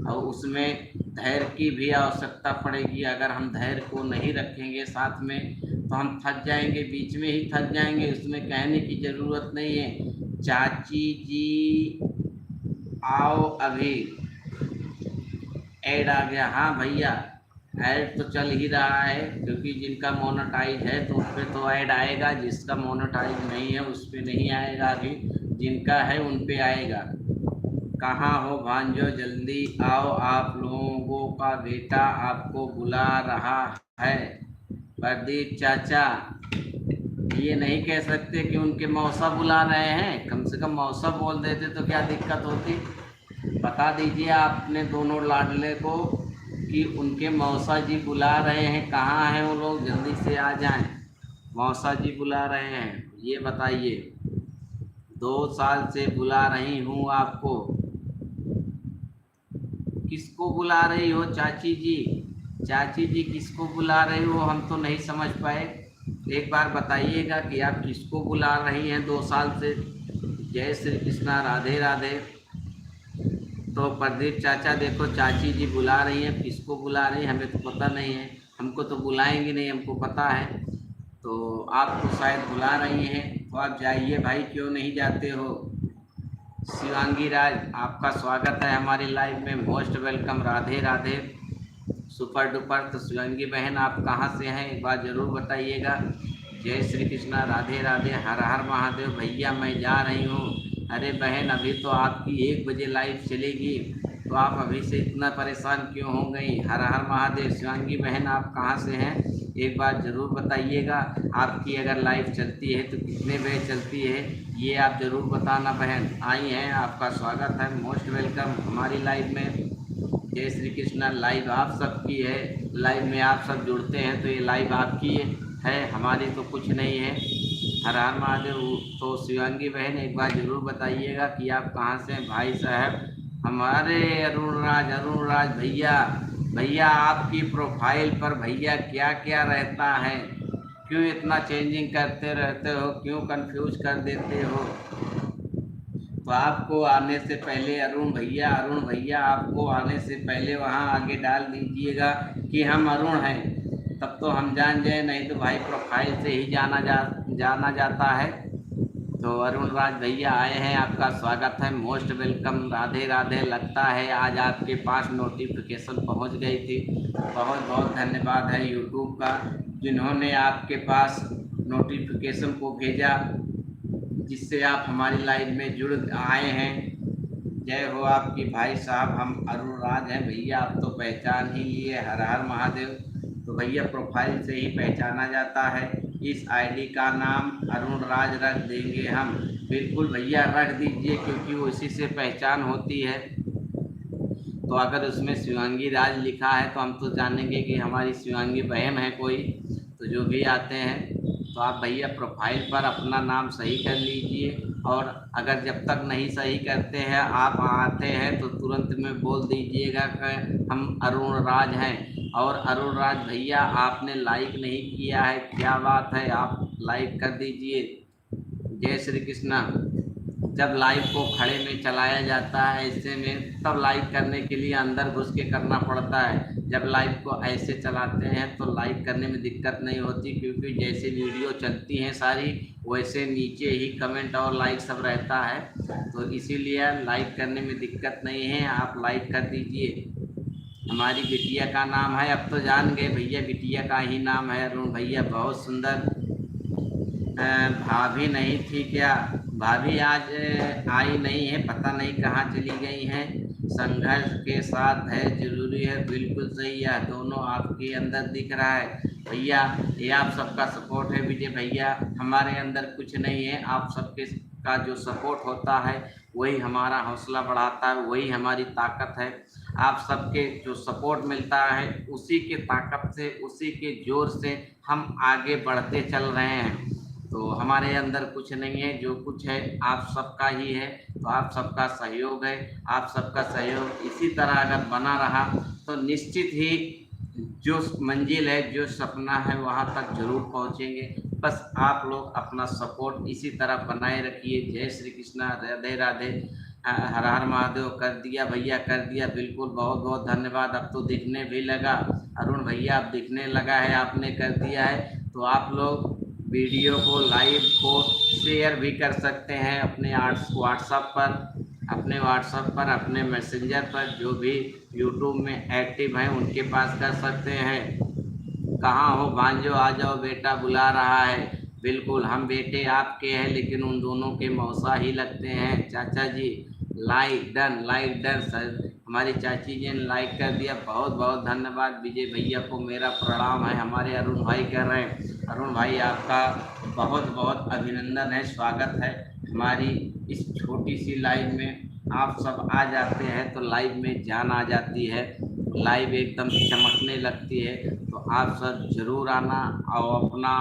और उसमें धैर्य की भी आवश्यकता पड़ेगी। अगर हम धैर्य को नहीं रखेंगे साथ में तो हम थक जाएंगे, बीच में ही थक जाएंगे, उसमें कहने की ज़रूरत नहीं है। चाची जी आओ, अभी ऐड आ गया। हाँ भैया ऐड तो चल ही रहा है, क्योंकि जिनका मोनेटाइज है तो उस पर तो ऐड आएगा, जिसका मोनेटाइज नहीं है उस पर नहीं आएगा। अभी जिनका है उन पे आएगा। कहाँ हो भांजो, जल्दी आओ, आप लोगों का बेटा आपको बुला रहा है। प्रदीप चाचा ये नहीं कह सकते कि उनके मौसा बुला रहे हैं, कम से कम मौसा बोल देते तो क्या दिक्कत होती। बता दीजिए आपने दोनों लाडले को कि उनके मौसा जी बुला रहे हैं। कहाँ हैं वो लोग, जल्दी से आ जाएं। मौसा जी बुला रहे हैं, ये बताइए। 2 साल से बुला रही हूँ आपको। किसको बुला रही हो चाची जी? चाची जी किसको बुला रही हो, हम तो नहीं समझ पाए। एक बार बताइएगा कि आप किसको बुला रही हैं 2 साल से। जय श्री कृष्णा, राधे राधे। तो प्रदीप चाचा देखो, चाची जी बुला रही हैं, किसको बुला रही हैं हमें तो पता नहीं है। हमको तो बुलाएंगे नहीं, हमको पता है। तो आप तो शायद बुला रही हैं, तो आप जाइए भाई, क्यों नहीं जाते हो। शिवांगी राज आपका स्वागत है हमारी लाइव में, most welcome, Radhe Radhe, super duper. तो शिवांगी बहन आप कहाँ से हैं एक बार ज़रूर बताइएगा। जय श्री कृष्णा, राधे राधे, हर हर महादेव। भैया मैं जा रही हूँ। अरे बहन अभी तो आपकी 1 बजे लाइव चलेगी, तो आप अभी से इतना परेशान क्यों हो गई। हर हर महादेव। शिवांगी बहन आप कहाँ से हैं एक बार ज़रूर बताइएगा। आपकी अगर लाइव चलती है तो कितने बजे चलती है ये आप ज़रूर बताना बहन। आई हैं, आपका स्वागत है, मोस्ट वेलकम हमारी लाइव में। जय श्री कृष्णा। लाइव आप सबकी है, लाइव में आप सब जुड़ते हैं तो ये लाइव आपकी है, हमारी तो कुछ नहीं है। हर हर महादेव। तो शिवांगी बहन एक बार ज़रूर बताइएगा कि आप कहाँ से हैं भाई साहब। हमारे अरुण राज भैया आपकी प्रोफाइल पर भैया क्या क्या रहता है, क्यों इतना चेंजिंग करते रहते हो, क्यों कंफ्यूज कर देते हो। तो आपको आने से पहले अरुण भैया आपको आने से पहले वहाँ आगे डाल दीजिएगा कि हम अरुण हैं, तब तो हम जान जाए, नहीं तो भाई प्रोफाइल से ही जाना जाता है। तो अरुण राज भैया आए हैं, आपका स्वागत है, मोस्ट वेलकम। राधे राधे। लगता है आज आपके पास नोटिफिकेशन पहुंच गई थी। बहुत बहुत धन्यवाद है यूट्यूब का, जिन्होंने आपके पास नोटिफिकेशन को भेजा, जिससे आप हमारी लाइव में जुड़ आए हैं। जय हो आपकी भाई साहब। हम अरुण राज हैं भैया, आप तो पहचान ही लिए। हर हर महादेव। तो भैया प्रोफाइल से ही पहचाना जाता है। इस आईडी का नाम अरुण राज रख देंगे हम। बिल्कुल भैया रख दीजिए, क्योंकि उसी से पहचान होती है। तो अगर उसमें शिवांगी राज लिखा है तो हम तो जानेंगे कि हमारी शिवांगी बहन है कोई। तो जो भी आते हैं तो आप भैया प्रोफाइल पर अपना नाम सही कर लीजिए, और अगर जब तक नहीं सही करते हैं आप आते हैं तो तुरंत में बोल दीजिएगा कि हम अरुण राज हैं। और अरुण राज भैया आपने लाइक नहीं किया है, क्या बात है, आप लाइक कर दीजिए। जय श्री कृष्णा। जब लाइव को खड़े में चलाया जाता है ऐसे में, तब लाइक करने के लिए अंदर घुस के करना पड़ता है। जब लाइव को ऐसे चलाते हैं तो लाइक करने में दिक्कत नहीं होती, क्योंकि जैसे वीडियो चलती हैं सारी, वैसे नीचे ही कमेंट और लाइक सब रहता है। तो इसीलिए लाइक करने में दिक्कत नहीं है, आप लाइक कर दीजिए। हमारी बिटिया का नाम है, अब तो जान गए भैया, बिटिया का ही नाम है अरुण भैया। बहुत सुंदर। भाभी नहीं थी क्या? भाभी आज आई नहीं है, पता नहीं कहाँ चली गई हैं। संघर्ष के साथ है, जरूरी है, बिल्कुल सही है, दोनों आपके अंदर दिख रहा है भैया। ये आप सबका सपोर्ट है विजय भैया, हमारे अंदर कुछ नहीं है। आप सबके का जो सपोर्ट होता है वही हमारा हौसला बढ़ाता है, वही हमारी ताकत है। आप सबके जो सपोर्ट मिलता है उसी के ताकत से, उसी के जोर से हम आगे बढ़ते चल रहे हैं। तो हमारे अंदर कुछ नहीं है, जो कुछ है आप सबका ही है। तो आप सबका सहयोग है, आप सबका सहयोग इसी तरह अगर बना रहा तो निश्चित ही जो मंजिल है, जो सपना है, वहाँ तक जरूर पहुँचेंगे। बस आप लोग अपना सपोर्ट इसी तरह बनाए रखिए। जय श्री कृष्णा। राधे राधे। हर हर महादेव। कर दिया भैया, कर दिया, बिल्कुल, बहुत बहुत धन्यवाद। अब तो दिखने भी लगा अरुण भैया, अब दिखने लगा है, आपने कर दिया है। तो आप लोग वीडियो को, लाइव को शेयर भी कर सकते हैं अपने व्हाट्सएप पर, अपने मैसेंजर पर, जो भी यूट्यूब में एक्टिव हैं उनके पास कर सकते हैं। कहाँ हो भांजो, आ जाओ, बेटा बुला रहा है। बिल्कुल, हम बेटे आपके हैं, लेकिन उन दोनों के मौसा ही लगते हैं। चाचा जी like done, like done sir. हमारी चाची जी ने लाइक कर दिया, बहुत बहुत धन्यवाद। विजय भैया को मेरा प्रणाम है। हमारे अरुण भाई कर रहे हैं। अरुण भाई आपका बहुत बहुत अभिनंदन है, स्वागत है हमारी इस छोटी सी लाइव में। आप सब आ जाते हैं तो लाइव में जान आ जाती है, लाइव एकदम चमकने लगती है। तो आप सब जरूर आना और अपना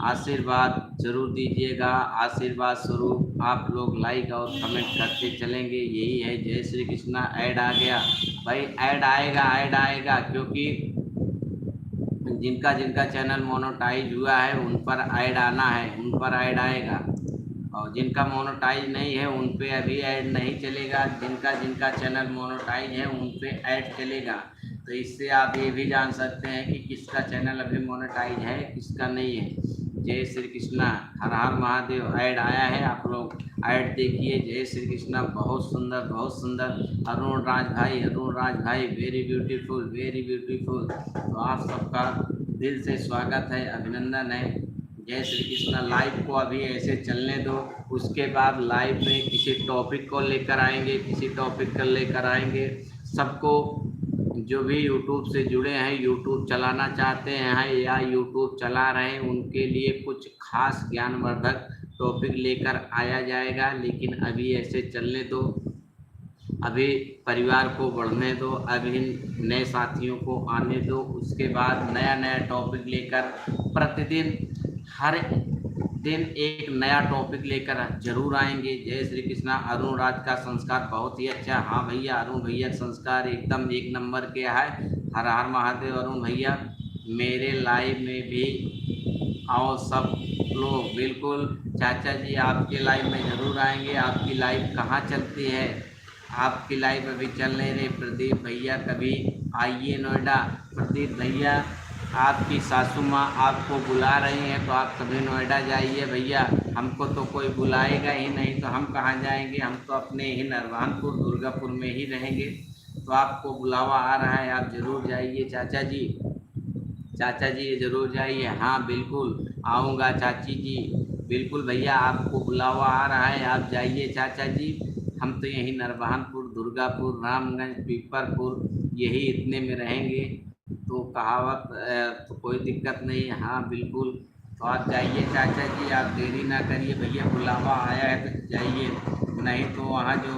आशीर्वाद जरूर दीजिएगा। आशीर्वाद स्वरूप आप लोग लाइक और कमेंट करते चलेंगे, यही है। जय श्री कृष्णा। ऐड आ गया भाई, ऐड आएगा, ऐड आएगा, क्योंकि जिनका जिनका चैनल मोनेटाइज हुआ है उन पर ऐड आना है, उन पर ऐड आएगा। और जिनका मोनेटाइज नहीं है उन पे अभी ऐड नहीं चलेगा। जिनका जिनका चैनल मोनेटाइज है उन पे ऐड चलेगा। तो इससे आप ये भी जान सकते हैं कि किसका चैनल अभी मोनेटाइज है, किसका नहीं है। जय श्री कृष्णा। हर हर महादेव। ऐड आया है, आप लोग ऐड देखिए। जय श्री कृष्णा। बहुत सुंदर, बहुत सुंदर। अरुण राज भाई, अरुण राज भाई, वेरी ब्यूटीफुल, वेरी ब्यूटीफुल। तो आप सबका दिल से स्वागत है, अभिनंदन है। जय श्री कृष्णा। लाइव को अभी ऐसे चलने दो, उसके बाद लाइव में किसी टॉपिक को लेकर आएंगे, किसी टॉपिक को लेकर आएंगे। सबको जो भी यूट्यूब से जुड़े हैं, यूट्यूब चलाना चाहते हैं या यूट्यूब चला रहे हैं, उनके लिए कुछ खास ज्ञानवर्धक टॉपिक लेकर आया जाएगा। लेकिन अभी ऐसे चलने दो, अभी परिवार को बढ़ने दो, अभी नए साथियों को आने दो। उसके बाद नया नया टॉपिक लेकर प्रतिदिन, हर दिन एक नया टॉपिक लेकर जरूर आएंगे। जय श्री कृष्णा। अरुण राज का संस्कार बहुत ही अच्छा। हाँ भैया, अरुण भैया का संस्कार एकदम एक नंबर के है। हर हर महादेव। अरुण भैया मेरे लाइव में भी आओ सब लोग, बिल्कुल। चाचा जी आपके लाइव में ज़रूर आएंगे। आपकी लाइव कहाँ चलती है? आपकी लाइव अभी चल नहीं रही। प्रदीप भैया कभी आइए नोएडा। प्रदीप भैया आपकी सासू माँ आपको बुला रही हैं तो आप कभी नोएडा जाइए भैया, हमको तो कोई बुलाएगा ही नहीं तो हम कहाँ जाएंगे, हम तो अपने ही नरवानपुर दुर्गापुर में ही रहेंगे। तो आपको बुलावा आ रहा है, आप ज़रूर जाइए चाचा जी, चाचा जी ज़रूर जाइए। हाँ बिल्कुल आऊँगा चाची जी, बिल्कुल भैया आपको बुलावा आ रहा है, आप जाइए चाचा जी। हम तो यहीं नरबहानपुर दुर्गापुर रामगंज पीपरपुर यही इतने में रहेंगे, तो कहावत तो कोई दिक्कत नहीं। हाँ बिल्कुल, तो आप जाइए चाचा जी, आप देरी ना करिए भैया, बुलावा आया है तो जाइए, नहीं तो वहाँ जो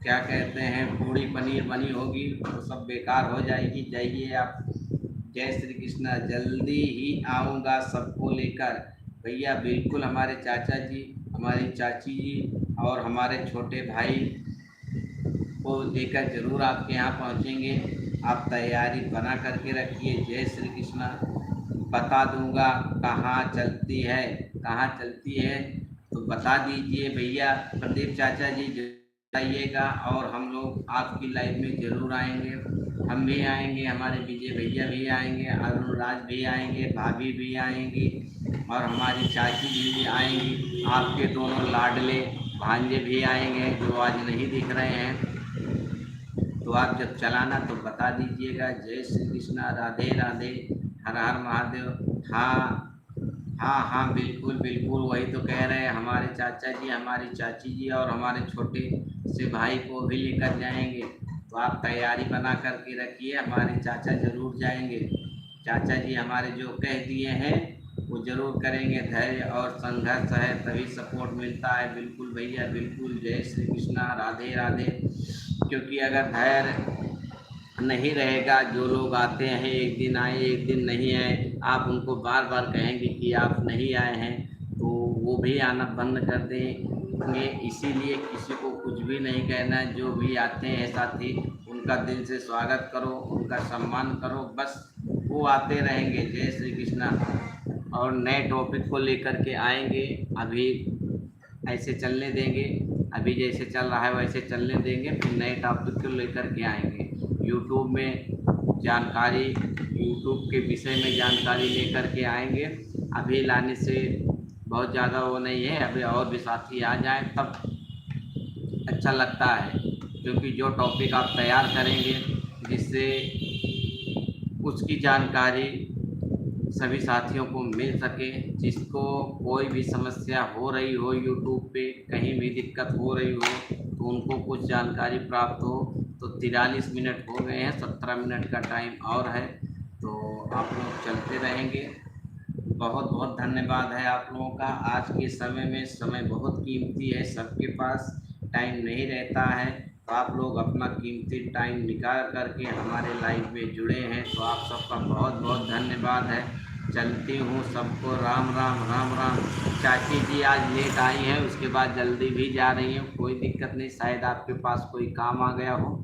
क्या कहते हैं पूड़ी पनीर बनी होगी वो सब बेकार हो जाएगी। जाइए आप। जय श्री कृष्णा, जल्दी ही आऊँगा सबको लेकर भैया, बिल्कुल हमारे चाचा जी, हमारी चाची जी और हमारे छोटे भाई को लेकर जरूर आपके यहाँ पहुँचेंगे। आप तैयारी बना करके रखिए। जय श्री कृष्णा। बता दूंगा कहाँ चलती है, कहाँ चलती है तो बता दीजिए भैया। प्रदीप चाचा जी बताइएगा और हम लोग आपकी लाइफ में ज़रूर आएंगे, हम भी आएंगे, हमारे विजय भैया भी आएंगे, अरुण राज भी आएंगे, भाभी भी आएंगी और हमारी चाची जी भी आएंगी, आपके दोनों लाडले भांजे भी आएंगे जो आज नहीं दिख रहे हैं। तो आप जब चलाना तो बता दीजिएगा। जय श्री कृष्णा, राधे राधे, हर हर महादेव। हाँ हाँ हाँ बिल्कुल बिल्कुल, वही तो कह रहे हैं, हमारे चाचा जी, हमारी चाची जी और हमारे छोटे से भाई को भी लेकर जाएंगे। तो आप तैयारी बना करके रखिए, हमारे चाचा ज़रूर जाएंगे। चाचा जी हमारे जो कह दिए हैं वो ज़रूर करेंगे। धैर्य और संघर्ष है तभी सपोर्ट मिलता है। बिल्कुल भैया बिल्कुल। जय श्री कृष्णा, राधे राधे। क्योंकि अगर धैर्य नहीं रहेगा, जो लोग आते हैं एक दिन आए एक दिन नहीं आए, आप उनको बार बार कहेंगे कि आप नहीं आए हैं तो वो भी आना बंद कर देंगे। इसीलिए किसी को कुछ भी नहीं कहना है, जो भी आते हैं साथी उनका दिल से स्वागत करो, उनका सम्मान करो, बस वो आते रहेंगे। जय श्री कृष्णा। और नए टॉपिक को लेकर के आएंगे, अभी ऐसे चलने देंगे, अभी जैसे चल रहा है वैसे चलने देंगे, फिर नए टॉपिक को लेकर के आएंगे। यूट्यूब में जानकारी, यूट्यूब के विषय में जानकारी लेकर के आएंगे। अभी लाने से बहुत ज़्यादा वो नहीं है, अभी और भी साथी आ जाए तब अच्छा लगता है, क्योंकि जो टॉपिक आप तैयार करेंगे जिससे उसकी जानकारी सभी साथियों को मिल सके, जिसको कोई भी समस्या हो रही हो यूट्यूब पे, कहीं भी दिक्कत हो रही हो तो उनको कुछ जानकारी प्राप्त हो। तो 43 मिनट हो गए हैं, 17 मिनट का टाइम और है, तो आप लोग चलते रहेंगे। बहुत बहुत धन्यवाद है आप लोगों का। आज के समय में समय बहुत कीमती है, सबके पास टाइम नहीं रहता है, तो आप लोग अपना कीमती टाइम निकाल करके हमारे लाइफ में जुड़े हैं, तो आप सबका बहुत बहुत धन्यवाद है। चलती हूँ, सबको राम राम राम राम। चाची जी आज लेट आई हैं, उसके बाद जल्दी भी जा रही हैं, कोई दिक्कत नहीं, शायद आपके पास कोई काम आ गया हो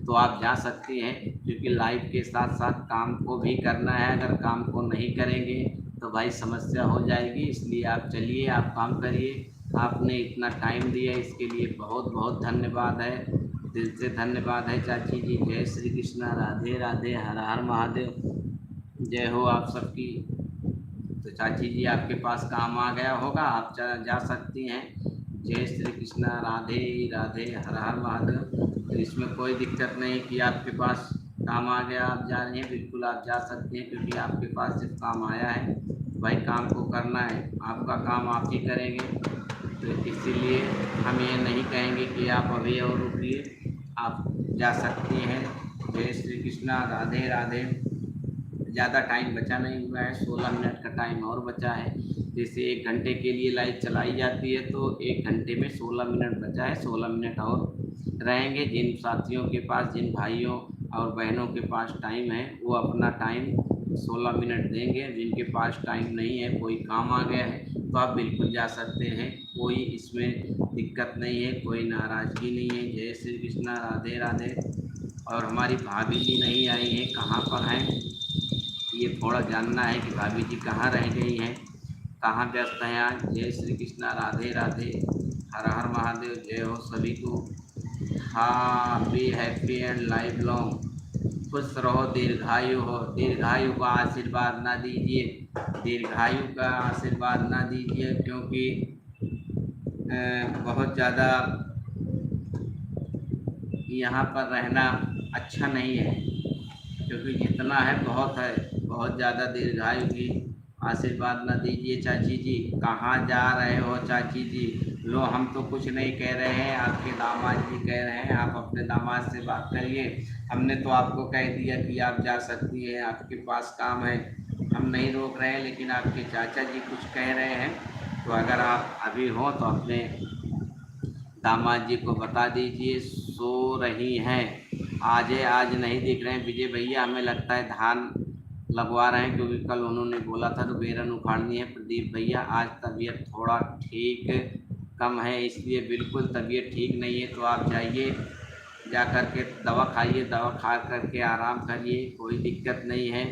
तो आप जा सकती हैं, क्योंकि लाइफ के साथ साथ काम को भी करना है। अगर काम को नहीं करेंगे तो भाई समस्या हो जाएगी, इसलिए आप चलिए, आप काम करिए। आपने इतना टाइम दिया इसके लिए बहुत बहुत धन्यवाद है, दिल से धन्यवाद है चाची जी। जय श्री कृष्णा, राधे राधे, हर हर महादेव। जय हो आप सबकी। तो चाची जी आपके पास काम आ गया होगा, आप जा सकती हैं। जय श्री कृष्णा, राधे राधे, हर हर महादेव। तो इसमें कोई दिक्कत नहीं कि आपके पास काम आ गया आप जा रही हैं, बिल्कुल आप जा सकती हैं, क्योंकि आपके पास जब काम आया है भाई काम को करना है, आपका काम आप ही करेंगे। तो इसीलिए हम ये नहीं कहेंगे कि आप अभी और रुकिए, आप जा सकती हैं। जय श्री कृष्णा, राधे राधे। ज़्यादा टाइम बचा नहीं हुआ है, 16 मिनट का टाइम और बचा है। जैसे 1 घंटे के लिए लाइव चलाई जाती है तो 1 घंटे में 16 मिनट बचा है, 16 मिनट और रहेंगे। जिन साथियों के पास, जिन भाइयों और बहनों के पास टाइम है वो अपना टाइम 16 मिनट देंगे, जिनके पास टाइम नहीं है, कोई काम आ गया है तो आप बिल्कुल जा सकते हैं, कोई इसमें दिक्कत नहीं है, कोई नाराज़गी नहीं है। जय श्री कृष्णा, राधे राधे। और हमारी भाभी जी नहीं आई हैं, कहाँ पर हैं ये थोड़ा जानना है कि भाभी जी कहाँ रह गई हैं, कहाँ व्यस्त हैं आज। जय श्री कृष्णा, राधे राधे, हर हर महादेव। जय हो सभी को। हाँ, be happy and life long. खुश रहो, दीर्घायु हो। दीर्घायु का आशीर्वाद ना दीजिए, दीर्घायु का आशीर्वाद ना दीजिए, क्योंकि बहुत ज़्यादा यहाँ पर रहना अच्छा नहीं है, क्योंकि जितना है बहुत है। बहुत ज़्यादा दीर्घायु की आशीर्वाद न दीजिए। चाची जी कहाँ जा रहे हो चाची जी? लो, हम तो कुछ नहीं कह रहे हैं, आपके दामाद जी कह रहे हैं, आप अपने दामाद से बात करिए। हमने तो आपको कह दिया कि आप जा सकती हैं, आपके पास काम है, हम नहीं रोक रहे हैं, लेकिन आपके चाचा जी कुछ कह रहे हैं। तो अगर आप अभी हो तो अपने दामाद जी को बता दीजिए। सो रही हैं, आज नहीं दिख रहे हैं विजय भैया, हमें लगता है धान लगवा रहे हैं, क्योंकि कल उन्होंने बोला था तो बेरन उखाड़नी है। प्रदीप भैया आज तबीयत थोड़ा ठीक कम है, इसलिए बिल्कुल तबीयत ठीक नहीं है, तो आप जाइए, जा कर के दवा खाइए, दवा खा करके आराम करिए, कोई दिक्कत नहीं है।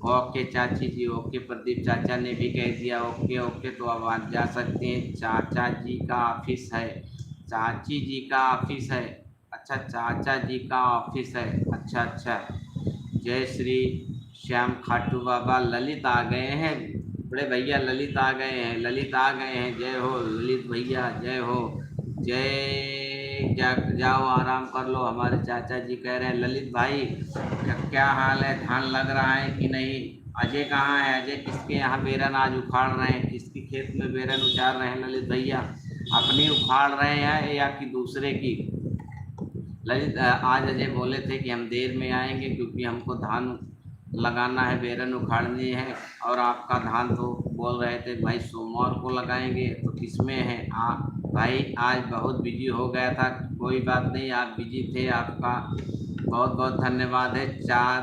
ओके चाची जी, ओके। प्रदीप चाचा ने भी कह दिया ओके ओके, तो अब आप जा सकते हैं। चाचा जी का ऑफिस है, चाची जी का ऑफिस है, अच्छा चाचा जी का ऑफिस है, अच्छा अच्छा। जय श्री श्याम खाटू बाबा। ललित आ गए हैं, बड़े भैया ललित आ गए हैं, ललित आ गए हैं। जय हो ललित भैया, जय हो, जय। जाओ आराम कर लो, हमारे चाचा जी कह रहे हैं। ललित भाई क्या हाल है, धान लग रहा है कि नहीं? अजय कहाँ है? अजय किसके यहाँ बेरन आज उखाड़ रहे हैं, किसकी खेत में बेरन उचार रहे हैं ललित भैया? अपनी उखाड़ रहे हैं या कि दूसरे की? ललित आज अजय बोले थे कि हम देर में आएंगे, क्योंकि हमको धान लगाना है, बेरन उखाड़नी है। और आपका धान तो बोल रहे थे भाई सोमवार को लगाएंगे, तो किसमें है? भाई आज बहुत बिजी हो गया था। कोई बात नहीं, आप बिजी थे, आपका बहुत बहुत धन्यवाद है।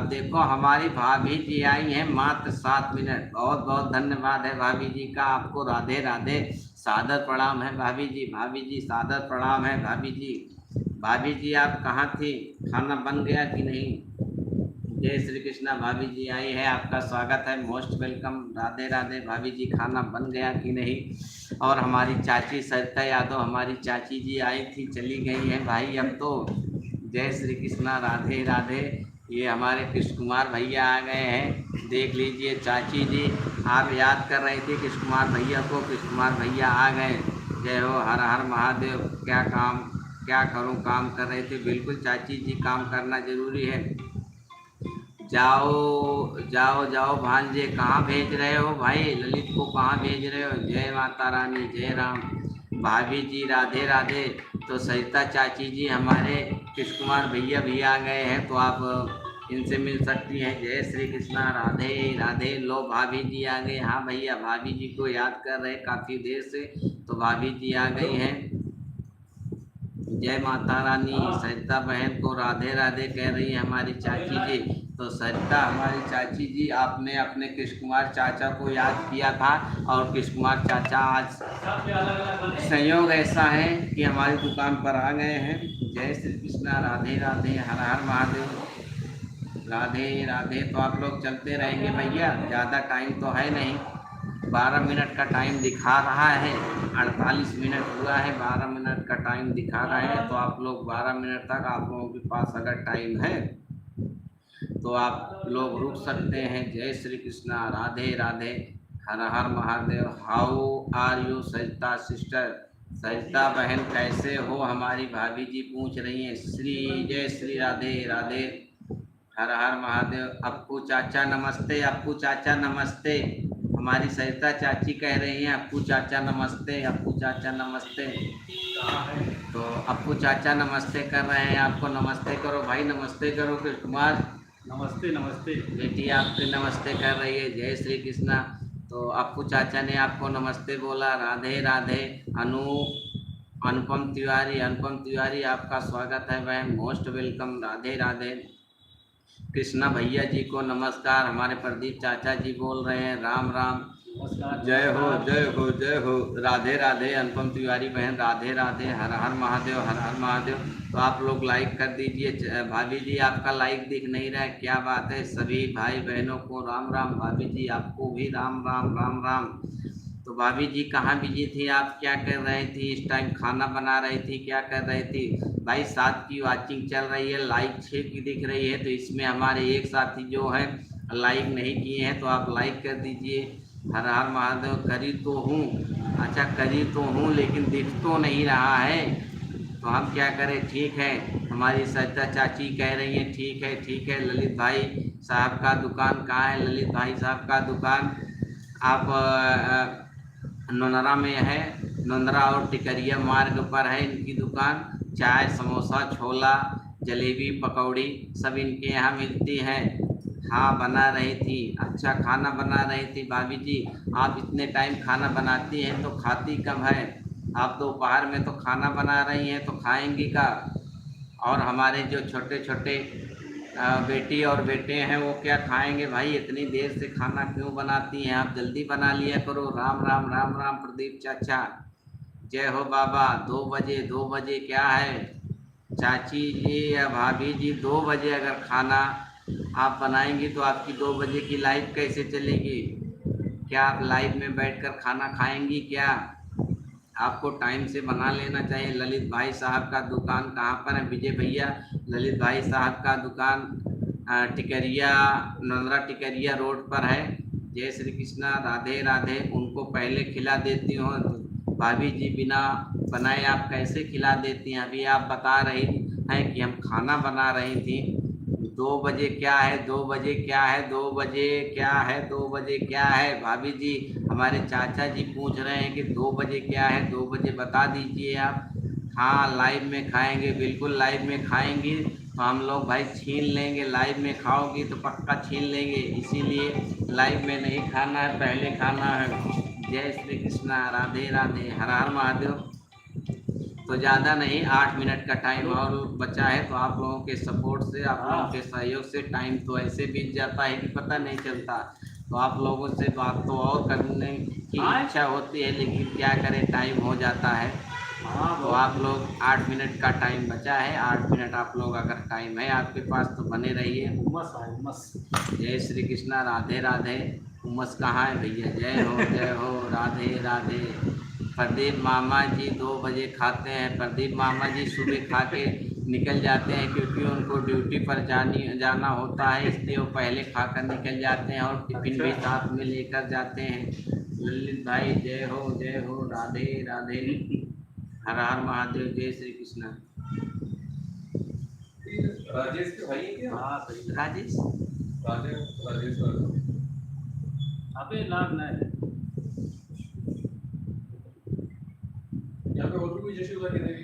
देखो हमारी भाभी जी आई हैं मात्र 7 मिनट। बहुत बहुत धन्यवाद है भाभी जी का, आपको राधे राधे, सादर प्रणाम है भाभी जी। भाभी जी सादर प्रणाम है भाभी जी। भाभी जी आप कहाँ थी, खाना बन गया कि नहीं? जय श्री कृष्णा, भाभी जी आई है, आपका स्वागत है, मोस्ट वेलकम। राधे राधे भाभी जी, खाना बन गया कि नहीं? और हमारी चाची सरिता यादव, हमारी चाची जी आई थी, चली गई हैं भाई अब तो। जय श्री कृष्णा, राधे राधे। ये हमारे कृष्ण कुमार भैया आ गए हैं, देख लीजिए चाची जी, आप याद कर रहे थे कृष्ण कुमार भैया को, कृष्ण कुमार भैया आ गए। जय हो, हर हर महादेव। क्या करूं, काम कर रहे थे। बिल्कुल चाची जी, काम करना जरूरी है। जाओ जाओ जाओ भांजे, कहाँ भेज रहे हो भाई? ललित को कहाँ भेज रहे हो? जय माता रानी, जय राम। भाभी जी राधे राधे। तो सरिता चाची जी, हमारे कृष्ण कुमार भैया भी आ गए हैं, तो आप इनसे मिल सकती हैं। जय श्री कृष्णा, राधे राधे। लो भाभी जी आ गए। हाँ भैया, भाभी जी को याद कर रहे काफ़ी देर से, तो भाभी जी आ गई हैं। जय माता रानी। सरिता बहन को राधे राधे कह रही है हमारी चाची जी। तो सरिता हमारी चाची जी, आपने अपने कृष्ण कुमार चाचा को याद किया था, और कृष्ण कुमार चाचा आज संयोग ऐसा है कि हमारी दुकान पर आ गए हैं। जय श्री कृष्णा, राधे राधे, हर हर महादेव, राधे राधे। तो आप लोग चलते रहेंगे भैया, ज़्यादा टाइम तो है नहीं, 12 मिनट का टाइम दिखा रहा है, 48 मिनट हुआ है, 12 मिनट का टाइम दिखा रहा है। तो आप लोग 12 मिनट तक, आप लोगों के पास अगर टाइम है तो आप लोग रुक सकते हैं। जय श्री कृष्णा, राधे राधे, हर हर Mahadev. How are you Sarita sister? Sarita बहन कैसे हो? हमारी भाभी जी पूछ रही हैं। जय श्री राधे राधे, हर हर महादेव। अप्पू चाचा नमस्ते, अप्पू चाचा नमस्ते। हमारी सरिता चाची कह रही हैं अप्पू चाचा नमस्ते, अप्पू चाचा नमस्ते। तो अप्पू चाचा नमस्ते कर रहे हैं, आपको नमस्ते करो भाई, नमस्ते करो। कृष्ण कुमार नमस्ते नमस्ते। बेटी आपके नमस्ते कर रही है। जय श्री कृष्णा। तो अप्पू चाचा ने आपको नमस्ते बोला। राधे राधे। अनुपम तिवारी आपका स्वागत है बहन, मोस्ट वेलकम, राधे राधे। कृष्णा भैया जी को नमस्कार। हमारे प्रदीप चाचा जी बोल रहे हैं राम राम, जय हो जय हो जय हो, राधे राधे। अनुपम तिवारी बहन राधे राधे, हर हर महादेव, हर हर महादेव। तो आप लोग लाइक कर दीजिए। भाभी जी आपका लाइक दिख नहीं रहा है, क्या बात है? सभी भाई बहनों को राम राम। भाभी जी आपको भी राम राम राम राम। तो भाभी जी कहाँ बिजी थी आप, क्या कर रही थी इस टाइम, खाना बना रही थी, क्या कर रही थी? भाई 7 की वॉचिंग चल रही है, लाइक 6 की दिख रही है, तो इसमें हमारे एक साथी जो है लाइक नहीं किए हैं, तो आप लाइक कर दीजिए। हर हर महादेव। करी तो हूँ, अच्छा करी तो हूँ लेकिन दिख तो नहीं रहा है, तो हम क्या करें? ठीक है, हमारी सरिता चाची कह रही हैं ठीक है। ललित भाई साहब का दुकान कहाँ है? ललित भाई साहब का दुकान आप नोनरा में है, नोनरा और टिकरिया मार्ग पर है इनकी दुकान। चाय समोसा छोला जलेबी पकौड़ी सब इनके यहाँ मिलती है। हाँ बना रही थी, अच्छा खाना बना रही थी भाभी जी। आप इतने टाइम खाना बनाती हैं तो खाती कब है? आप दोपहर में तो खाना बना रही हैं तो खाएंगी का? और हमारे जो छोटे छोटे बेटी और बेटे हैं वो क्या खाएंगे भाई? इतनी देर से खाना क्यों बनाती हैं आप? जल्दी बना लिया करो। राम राम राम राम प्रदीप चाचा, जय हो बाबा। 2 बजे क्या है चाची जी या भाभी जी? 2 बजे अगर खाना आप बनाएंगी तो आपकी 2 बजे की लाइव कैसे चलेगी? क्या आप लाइव में बैठकर खाना खाएंगी क्या? आपको टाइम से बना लेना चाहिए। ललित भाई साहब का दुकान कहाँ पर है विजय भैया? ललित भाई साहब का दुकान टिकरिया, नंदरा टिकरिया रोड पर है। जय श्री कृष्णा, राधे राधे। उनको पहले खिला देती हूँ। भाभी जी बिना बनाए आप कैसे खिला देती हैं? अभी आप बता रही हैं कि हम खाना बना रही थी। 2 बजे क्या है? 2 बजे क्या है? 2 बजे क्या है? 2 बजे क्या है भाभी जी? हमारे चाचा जी पूछ रहे हैं कि 2 बजे क्या है? 2 बजे बता दीजिए आप। हाँ लाइव में खाएंगे, बिल्कुल लाइव में खाएंगी तो हम लोग भाई छीन लेंगे। लाइव में खाओगी तो पक्का छीन लेंगे, इसीलिए लाइव में नहीं खाना है, पहले खाना है। जय श्री कृष्णा, राधे राधे, हर हर महादेव। तो ज़्यादा नहीं, 8 मिनट का टाइम और बचा है, तो आप लोगों के सपोर्ट से, आप लोगों के सहयोग से टाइम तो ऐसे बीत जाता है कि पता नहीं चलता। तो आप लोगों से बात तो और करने की इच्छा होती है, लेकिन क्या करें टाइम हो जाता है। तो आप लोग 8 मिनट का टाइम बचा है, 8 मिनट आप लोग अगर टाइम है आपके पास तो बने रहिए। जय श्री कृष्णा, राधे राधे। उमस कहाँ है भैया? जय हो, राधे राधे। प्रदीप मामा जी 2 बजे खाते हैं। प्रदीप मामा जी सुबह खा के निकल जाते हैं क्योंकि उनको ड्यूटी पर जाना होता है, इसलिए वो पहले खाकर निकल जाते हैं और टिफिन भी साथ में लेकर जाते हैं। ललित भाई जय हो, राधे राधे, हर हर महादेव, जय श्री कृष्णा। राजेश के भाई है क्या? हाँ राजेश, राजेश अबे लाभ नहीं यहाँ पे और भी कोई जशोदा के देवी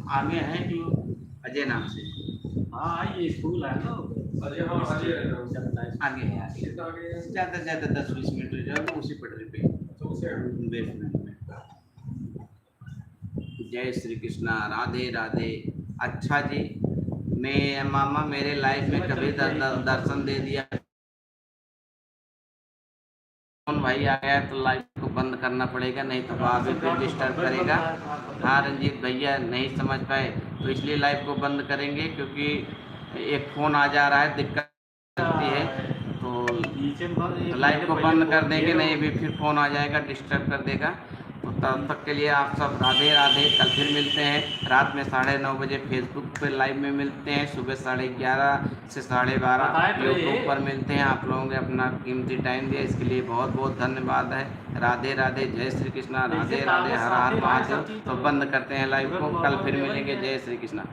आगे हैं जो अजय नाम से। हाँ ये स्कूल है ना। अजय, हाँ अजय चलता है। आगे है, आगे कितना आगे है? ज़्यादा से ज़्यादा 10-20 मिनट हो जाएगा उसी पटरी पे, तो उसे बेसमेंट में। जय श्री कृष्णा, राधे राधे। अच्छा जी, मैं मामा मेरे लाइफ में कभी दर्शन दे दिया। कौन भाई आ गया तो लाइव को बंद करना पड़ेगा, नहीं तो बाद में फिर डिस्टर्ब करेगा। हाँ रंजीत भैया नहीं समझ पाए तो इसलिए लाइव को बंद करेंगे, क्योंकि एक फ़ोन आ जा रहा है, दिक्कत लगती है। तो लाइव को बंद कर देंगे, नहीं भी फिर फ़ोन आ जाएगा डिस्टर्ब कर देगा। तो तब तक के लिए आप सब राधे राधे। कल फिर मिलते हैं रात में 9:30 बजे फेसबुक पे लाइव में मिलते हैं, सुबह 11:30 से 12:30 यूट्यूब पर मिलते हैं। आप लोगों ने अपना कीमती टाइम दिया, इसके लिए बहुत बहुत धन्यवाद है। राधे राधे, जय श्री कृष्णा, राधे राधे, हर हर महादेव। तो बंद करते हैं लाइव को, कल फिर मिलेंगे। जय श्री कृष्णा।